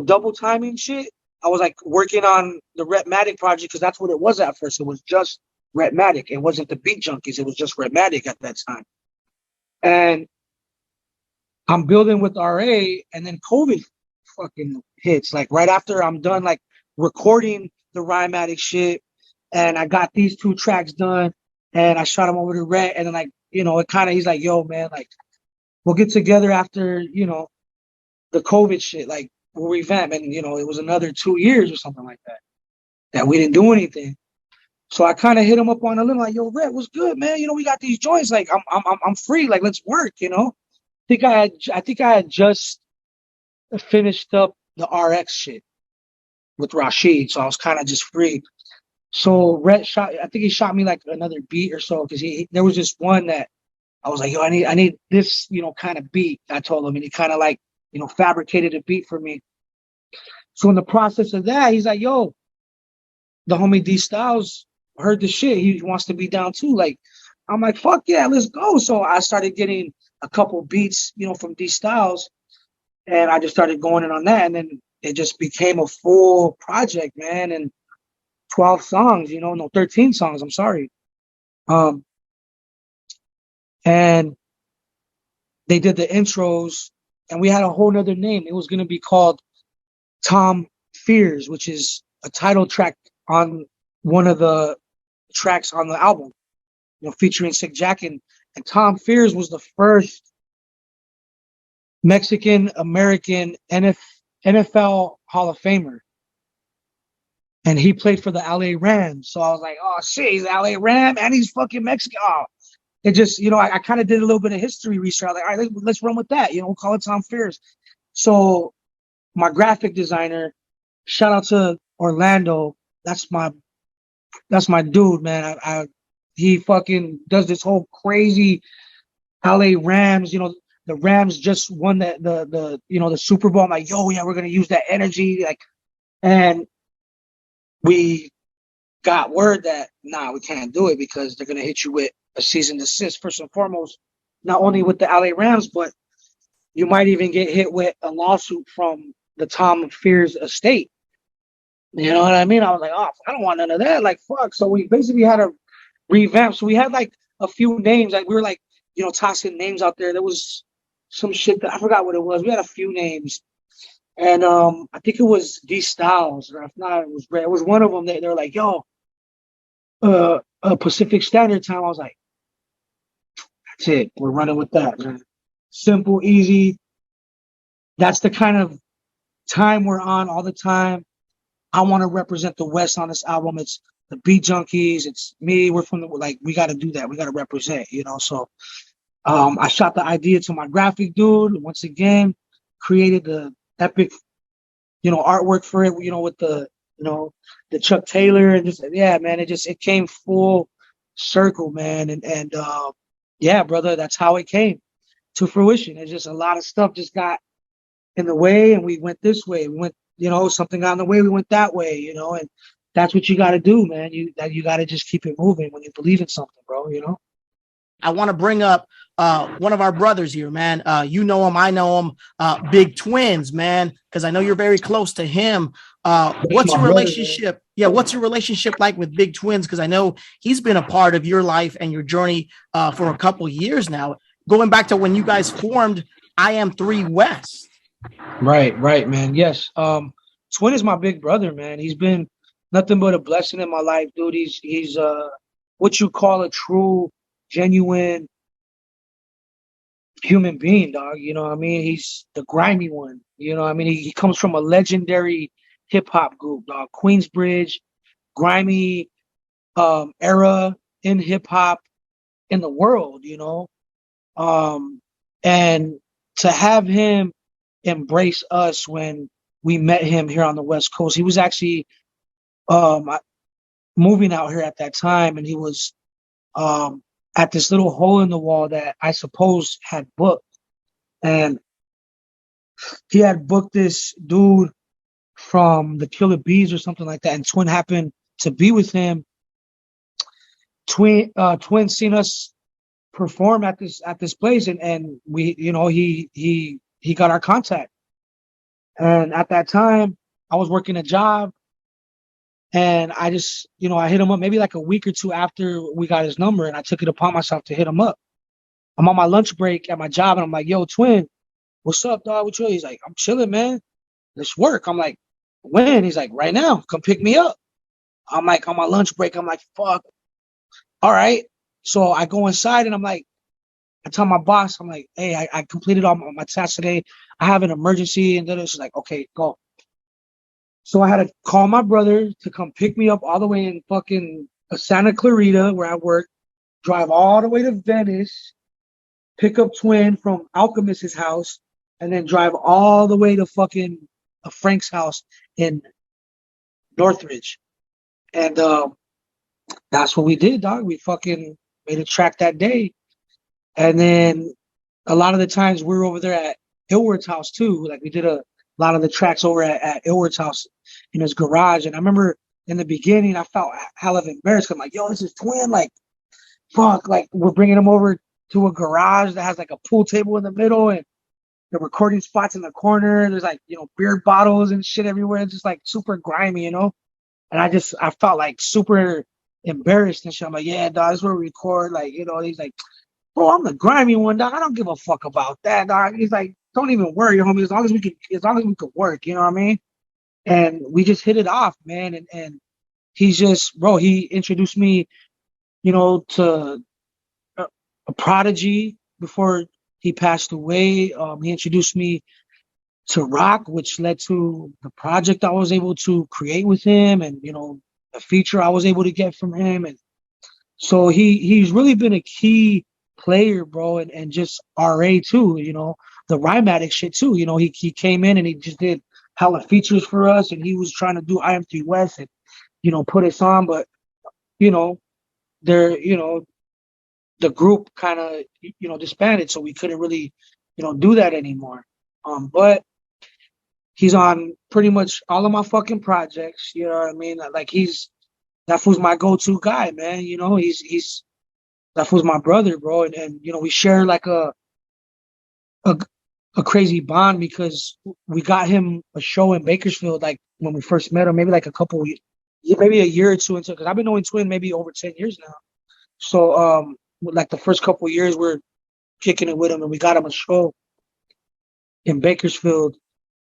double timing shit. I was like working on the Rhythmatic project because that's what it was at first. It was just Rhythmatic. It wasn't the Beat Junkies. It was just Rhythmatic at that time. And I'm building with RA, and then COVID fucking hits. Like right after I'm done, like recording the Rhyme Addict shit, and I got these 2 tracks done, and I shot them over to Rhett, and then like, it kind of, he's like, yo, man, like, we'll get together after, the COVID shit, like, we'll revamp. And, it was another 2 years or something like that we didn't do anything. So I kind of hit him up on a little, like, yo, Rhett, what's good, man? We got these joints, like, I'm free, like, let's work, I think I had just finished up the RX shit with Rashid, so I was kind of just free. So Rhett I think he shot me like another beat or so, because there was just one that I was like, yo, I need this, kind of beat. I told him, and he kind of like, fabricated a beat for me. So in the process of that, he's like, yo, the homie D Styles heard the shit. He wants to be down too. Like, I'm like, fuck yeah, let's go. So I started getting a couple beats, from D Styles, and I just started going in on that. And then it just became a full project, man. And 12 songs, 13 songs, I'm sorry. And they did the intros, and we had a whole nother name. It was going to be called Tom Fears, which is a title track on one of the tracks on the album, featuring Sick Jack. And Tom Fears was the first Mexican-American NFL Hall of Famer. And he played for the LA Rams. So I was like, oh, shit, he's an LA Ram and he's fucking Mexican. Oh, it just, I kind of did a little bit of history research. I was like, all right, let's run with that. We'll call it Tom Fears. So my graphic designer, shout out to Orlando. That's my dude, man. He fucking does this whole crazy LA Rams. The Rams just won the Super Bowl. I'm like, yo, yeah, we're going to use that energy. And we got word that, we can't do it because they're going to hit you with a cease and desist, first and foremost, not only with the LA Rams, but you might even get hit with a lawsuit from the Tom Fears estate. You know what I mean? I was like, oh, I don't want none of that. Like, fuck. So we basically had to revamp. So we had like a few names. Like we were like, tossing names out there. There was some shit that I forgot what it was. We had a few names. And I think it was D Styles, or if not, it was one of them. They were like, yo, Pacific Standard Time. I was like, that's it. We're running with that, man. Simple, easy. That's the kind of time we're on all the time. I want to represent the West on this album. It's the Beat Junkies. It's me. We're from we got to do that. We got to represent, So I shot the idea to my graphic dude. Once again, created the epic, artwork for it, with the, the Chuck Taylor and just, yeah, man, it came full circle, man. And yeah, brother, that's how it came to fruition. It's just a lot of stuff just got in the way, and we went this way. We went, something got in the way, we went that way, and that's what you got to do, man. You got to just keep it moving when you believe in something, bro, I want to bring up one of our brothers here, man. You know him, I know him, Big Twins, man, because I know you're very close to him. What's your relationship? Yeah, what's your relationship like with Big Twins? Because I know he's been a part of your life and your journey for a couple years now, going back to when you guys formed I Am 3 West. Right, man. Yes. Twin is my big brother, man. He's been nothing but a blessing in my life, dude. He's what you call a true, genuine human being, dog. You know what I mean? He's the grimy one. You know what I mean? He comes from a legendary hip hop group, dog. Queensbridge, grimy era in hip hop in the world, you know. And to have him embrace us when we met him here on the West Coast, he was actually moving out here at that time, and he was at this little hole in the wall that I suppose had booked. And he had booked this dude from the Killer Bees or something like that, and Twin happened to be with him. Twin seen us perform at this place, and we, you know, he got our contact. And at that time, I was working a job, and I just, you know, I hit him up maybe like a week or two after we got his number, and I took it upon myself to hit him up. I'm on my lunch break at my job, and I'm like, "Yo, Twin, what's up, dog? What you?" He's like, "I'm chilling, man. Let's work." I'm like, "When?" He's like, "Right now. Come pick me up." I'm like, on my lunch break, I'm like, "Fuck. All right." So I go inside, and I'm like, I tell my boss, I'm like, "Hey, I completed all my tasks today. I have an emergency." And then it's like, "Okay, go." So I had to call my brother to come pick me up all the way in fucking Santa Clarita, where I work, drive all the way to Venice, pick up Twin from Alchemist's house, and then drive all the way to fucking Frank's house in Northridge. And that's what we did, dog. We fucking made a track that day. And then a lot of the times we were over there at illwerd's house too. Like we did a lot of the tracks over at illwerd's house in his garage. And I remember in the beginning, I felt hell of embarrassed. I'm like, "Yo, this is Twin. Like, fuck, like we're bringing him over to a garage that has like a pool table in the middle and the recording spots in the corner. There's like, you know, beer bottles and shit everywhere. It's just like super grimy, you know?" And I felt like super embarrassed and shit. I'm like, "Yeah, dog, this is where we record." Like, you know, he's like, "Bro, I'm the grimy one, dog. I don't give a fuck about that, dog." He's like, "Don't even worry, homie. As long as we could work," you know what I mean? And we just hit it off, man. And he's just, bro, he introduced me, you know, to a Prodigy before he passed away. He introduced me to rock, which led to the project I was able to create with him, and, you know, the feature I was able to get from him. And so he's really been a key player, bro, and just RA too, you know, the Rhyme Addicts shit too. You know, he came in and he just did hella features for us, and he was trying to do IM3 West and, you know, put us on, but, you know, the group kind of, you know, disbanded, so we couldn't really, you know, do that anymore. But he's on pretty much all of my fucking projects, you know what I mean? Like that fool's my go-to guy, man. You know, that fool's my brother, bro. And you know, we share like a crazy bond because we got him a show in Bakersfield, like when we first met him, maybe like maybe a year or two into, because I've been knowing Twin maybe over 10 years now. So like the first couple of years we're kicking it with him, and we got him a show in Bakersfield.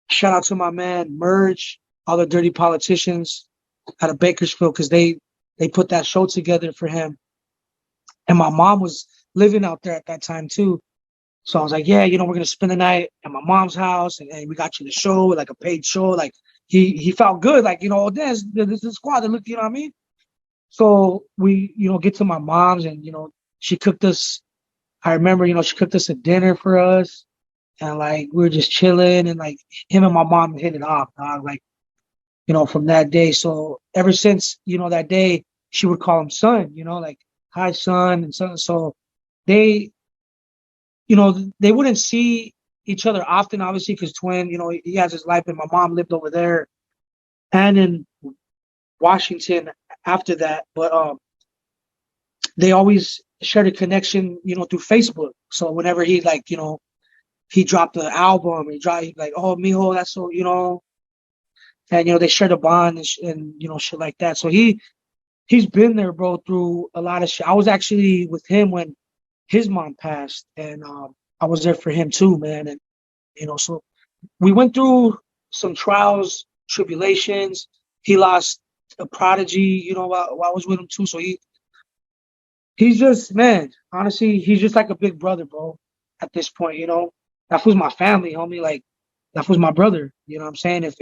Shout out to my man Merge, all the dirty politicians out of Bakersfield, because they put that show together for him. And my mom was living out there at that time too. So I was like, "Yeah, you know, we're gonna spend the night at my mom's house, and we got you the show, like a paid show." Like he felt good, like, you know, this is the squad that look, you know what I mean? So we, you know, get to my mom's, and, you know, she cooked us. I remember, you know, she cooked us a dinner for us, and like we were just chilling, and like him and my mom hit it off, dog. Like, you know, from that day. So ever since, you know, that day, she would call him son, you know, like, "Hi, son," and son. So they, you know, they wouldn't see each other often, obviously, because Twin, you know, he has his life, and my mom lived over there and in Washington after that. But they always shared a connection, you know, through Facebook. So whenever he, like, you know, he dropped the album, he'd like, "Oh, mijo, that's so," you know, and, you know, they shared a bond and you know, shit like that. So he's been there, bro, through a lot of shit. I was actually with him when his mom passed, and I was there for him too, man. And, you know, so we went through some trials, tribulations. He lost a Prodigy, you know, while I was with him too. So he's just, man, honestly, he's just like a big brother, bro. at this point, you know. That was my family, homie. Like, that was my brother. You know what I'm saying? If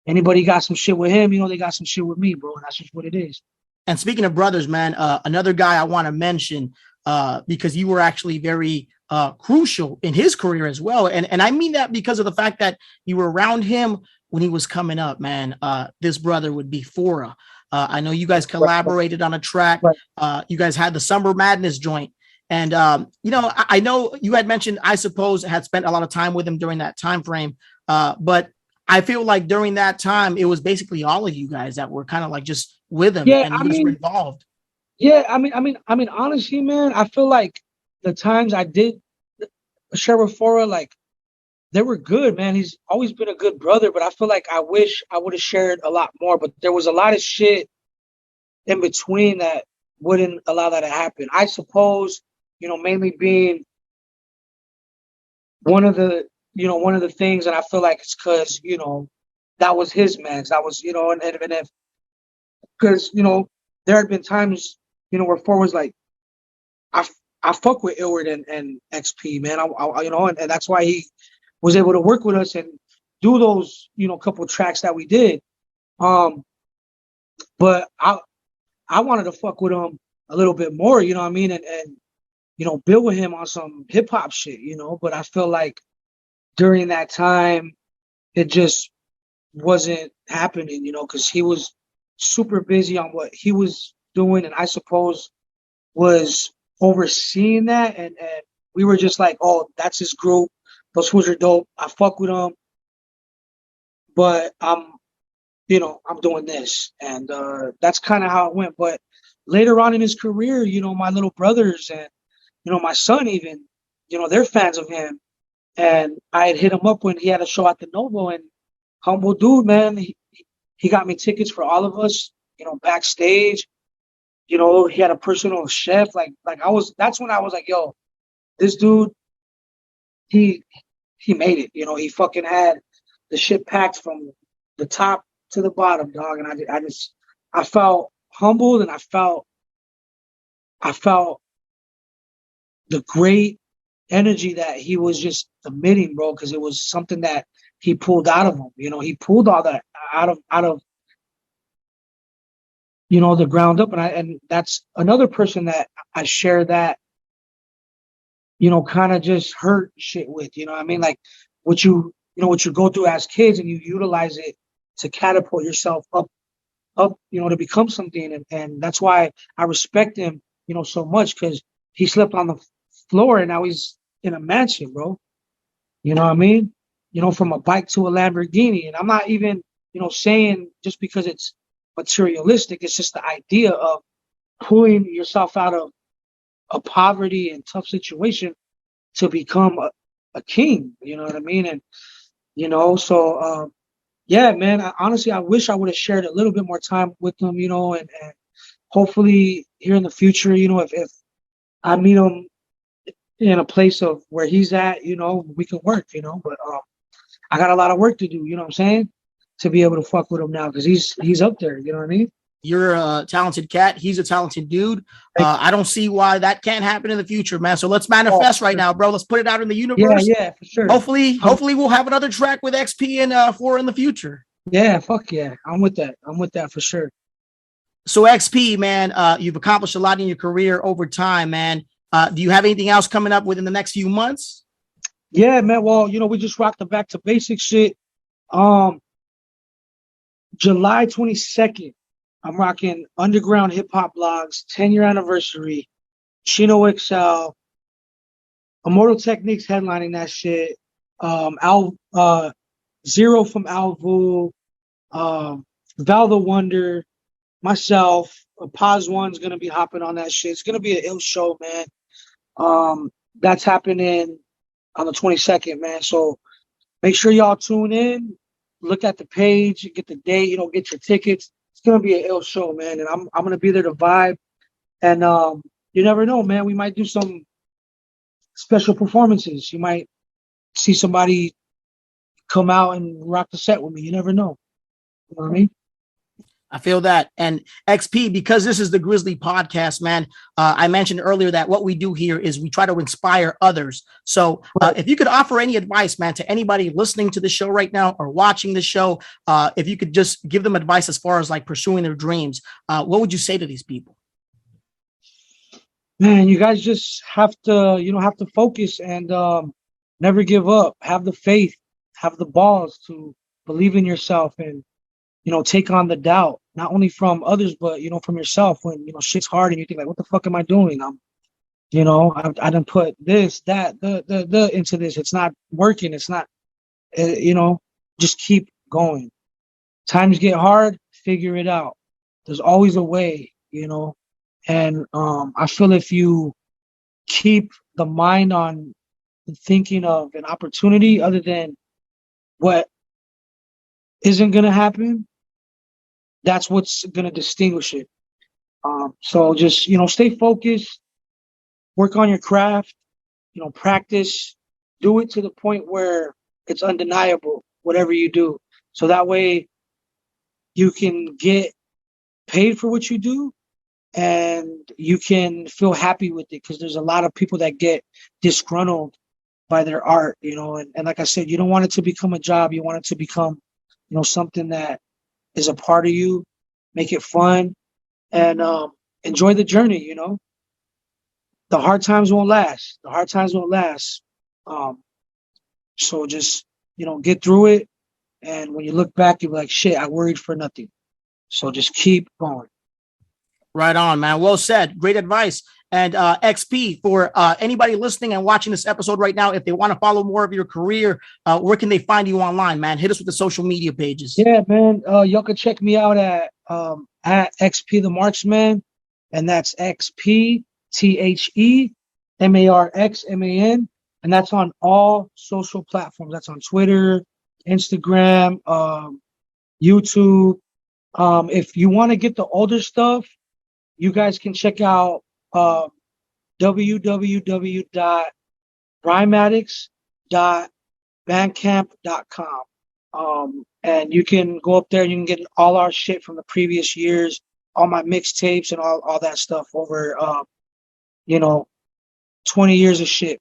anybody got some shit with him, you know, they got some shit with me, bro. And that's just what it is. And speaking of brothers, man, another guy I want to mention, because you were actually very crucial in his career as well. And I mean that because of the fact that you were around him when he was coming up, man. This brother would be Phora. I know you guys collaborated on a track. You guys had the Summer Madness joint. And, you know, I know you had mentioned, I suppose, had spent a lot of time with him during that time frame. But I feel like during that time, it was basically all of you guys that were kind of like just with him, and you guys were involved. Yeah, I mean, honestly, man, I feel like the times I did share with Phora, like, they were good, man. He's always been a good brother, but I feel like I wish I would have shared a lot more. But there was a lot of shit in between that wouldn't allow that to happen. I suppose, you know, mainly being one of the things, and I feel like it's because, you know, that was his man's. That was, you know, and if, because, you know, there had been times, you know, where Phora was like, I fuck with illwerd and XP, man. I you know, and that's why he was able to work with us and do those, you know, couple tracks that we did. But I wanted to fuck with him a little bit more, you know what I mean? And you know, build with him on some hip hop shit, you know, but I feel like during that time, it just wasn't happening, you know, because he was super busy on what he was doing, and I suppose was overseeing that, and we were just like, oh, that's his group. Those fools are dope. I fuck with them, but I'm doing this, and that's kind of how it went. But later on in his career, you know, my little brothers and, you know, my son even, you know, they're fans of him, and I had hit him up when he had a show at the Novo, and humble dude, man. He got me tickets for all of us, you know, backstage. You know, he had a personal chef. That's when I was like, yo, this dude, he made it. You know, he fucking had the shit packed from the top to the bottom, dog. And I felt humbled, and I felt the great energy that he was just emitting, bro, because it was something that he pulled out of him. You know, he pulled all that out of you know, the ground up. And that's another person that I share that, you know, kind of just hurt shit with, you know what I mean? Like what you go through as kids, and you utilize it to catapult yourself up, you know, to become something. And that's why I respect him, you know, so much, because he slept on the floor and now he's in a mansion, bro. You know what I mean? You know, from a bike to a Lamborghini. And I'm not even, you know, saying just because it's materialistic, it's just the idea of pulling yourself out of a poverty and tough situation to become a king, you know what I mean? And, you know, so, yeah, man, honestly, I wish I would have shared a little bit more time with him, you know, and hopefully here in the future, you know, if I meet him in a place of where he's at, you know, we can work, you know, but I got a lot of work to do, you know what I'm saying, to be able to fuck with him now, because he's up there, you know what I mean? You're a talented cat. He's a talented dude. I don't see why that can't happen in the future, man. So let's manifest right now, bro. Let's put it out in the universe. Yeah, for sure. Hopefully we'll have another track with XP and Phora in the future. Yeah, fuck yeah. I'm with that for sure. So XP, man, you've accomplished a lot in your career over time, man. Do you have anything else coming up within the next few months? Yeah, man. Well, you know, we just rocked the Back to Basics shit. July 22nd, I'm rocking Underground Hip-Hop Blogs, 10-year anniversary, Chino XL, Immortal Techniques headlining that shit, Zero from Alvu, Val the Wonder, myself, Paz One's gonna be hopping on that shit. It's gonna be an ill show, man. That's happening on the 22nd, man. So make sure y'all tune in, look at the page, get the date, you know, get your tickets. It's gonna be an ill show, man, and I'm gonna be there to vibe. And you never know, man. We might do some special performances. You might see somebody come out and rock the set with me. You never know. You know what I mean? I feel that. And XP, because this is the Grizzly Podcast, man, I mentioned earlier that what we do here is we try to inspire others. So if you could offer any advice, man, to anybody listening to the show right now or watching the show, if you could just give them advice as far as like pursuing their dreams, what would you say to these people? Man, you guys just have to, have to focus and never give up. Have the faith, have the balls to believe in yourself and, take on the doubt, not only from others, but, from yourself when, shit's hard and you think like, what the fuck am I doing? I done put this, that, the into this. It's not working. It's not, just keep going. Times get hard, figure it out. There's always a way, and I feel if you keep the mind on thinking of an opportunity other than what isn't going to happen, that's what's going to distinguish it. So just, stay focused, work on your craft, practice, do it to the point where it's undeniable, whatever you do. So that way you can get paid for what you do and you can feel happy with it, because there's a lot of people that get disgruntled by their art, and like I said, you don't want it to become a job. You want it to become, something that is a part of you. Make it fun and enjoy the journey. The hard times won't last. So just, get through it. And when you look back, you'll be like, shit, I worried for nothing. So just keep going. Right on, man. Well said. Great advice. And XP, for anybody listening and watching this episode right now, if they want to follow more of your career, where can they find you online, man? Hit us with the social media pages. Yeah, man. Y'all can check me out at XP the Marxman, and that's XPTHEMARXMAN, and that's on all social platforms. That's on Twitter, Instagram, YouTube. If you want to get the older stuff, you guys can check out www.rhymeaddicts.bandcamp.com. And you can go up there and you can get all our shit from the previous years, all my mixtapes and all that stuff over 20 years of shit.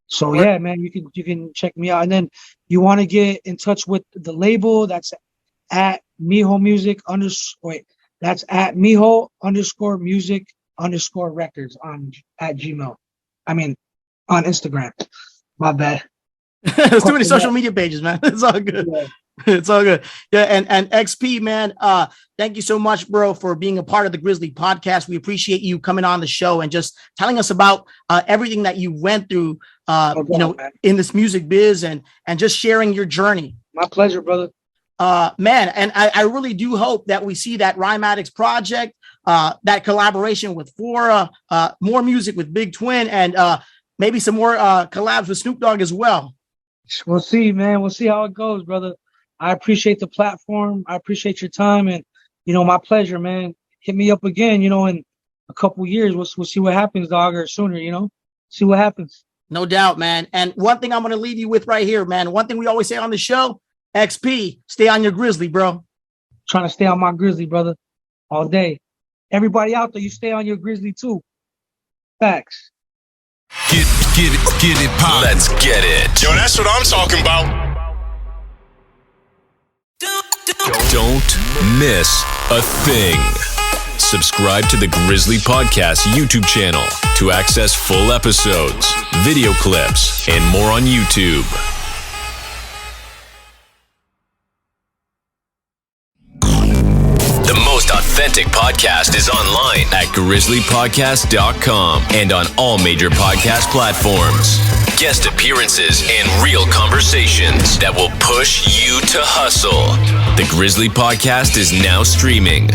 So yeah, man, you can check me out. And then you want to get in touch with the label, that's at Mijo Music that's at Mijo_music_records at Gmail. I mean, on Instagram. My bad. There's too many social media pages, man. It's all good. Yeah. It's all good. Yeah. And XP, man, thank you so much, bro, for being a part of the Grizzly Podcast. We appreciate you coming on the show and just telling us about everything that you went through, in this music biz and just sharing your journey. My pleasure, brother. Man, and I really do hope that we see that Rhyme Addicts project, that collaboration with Phora, more music with Big Twin, and maybe some more collabs with Snoop Dogg as well. We'll see, man. We'll see how it goes, brother. I appreciate the platform. I appreciate your time, and my pleasure, man. Hit me up again, in a couple years. We'll see what happens, dog, or sooner. See what happens. No doubt, man. And one thing I'm going to leave you with right here, man. One thing we always say on the show. XP, stay on your Grizzly, bro. Trying to stay on my Grizzly, brother, all day. Everybody out there, you stay on your Grizzly too. Facts. Get it, pop. Let's get it. Yo, that's what I'm talking about. Don't miss a thing. Subscribe to the Grizzly Podcast YouTube channel to access full episodes, video clips, and more on YouTube. The most authentic podcast is online at grizzlypodcast.com and on all major podcast platforms. Guest appearances and real conversations that will push you to hustle. The Grizzly Podcast is now streaming.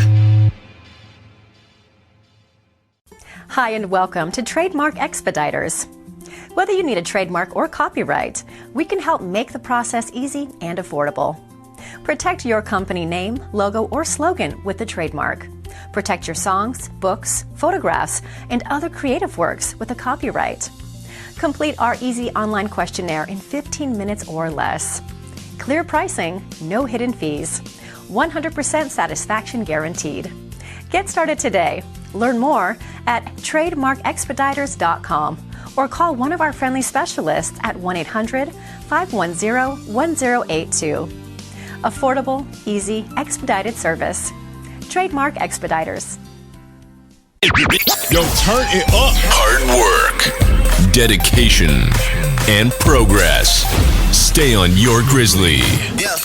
Hi, and welcome to Trademark Expediters. Whether you need a trademark or copyright, we can help make the process easy and affordable. Protect your company name, logo, or slogan with the trademark. Protect your songs, books, photographs, and other creative works with a copyright. Complete our easy online questionnaire in 15 minutes or less. Clear pricing, no hidden fees. 100% satisfaction guaranteed. Get started today. Learn more at trademarkexpediters.com or call one of our friendly specialists at 1-800-510-1082. Affordable, easy, expedited service. Trademark Expediters. Yo, turn it up. Hard work, dedication, and progress. Stay on your Grizzly. Yeah.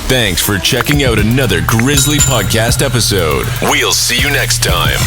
Thanks for checking out another Grizzly Podcast episode. We'll see you next time.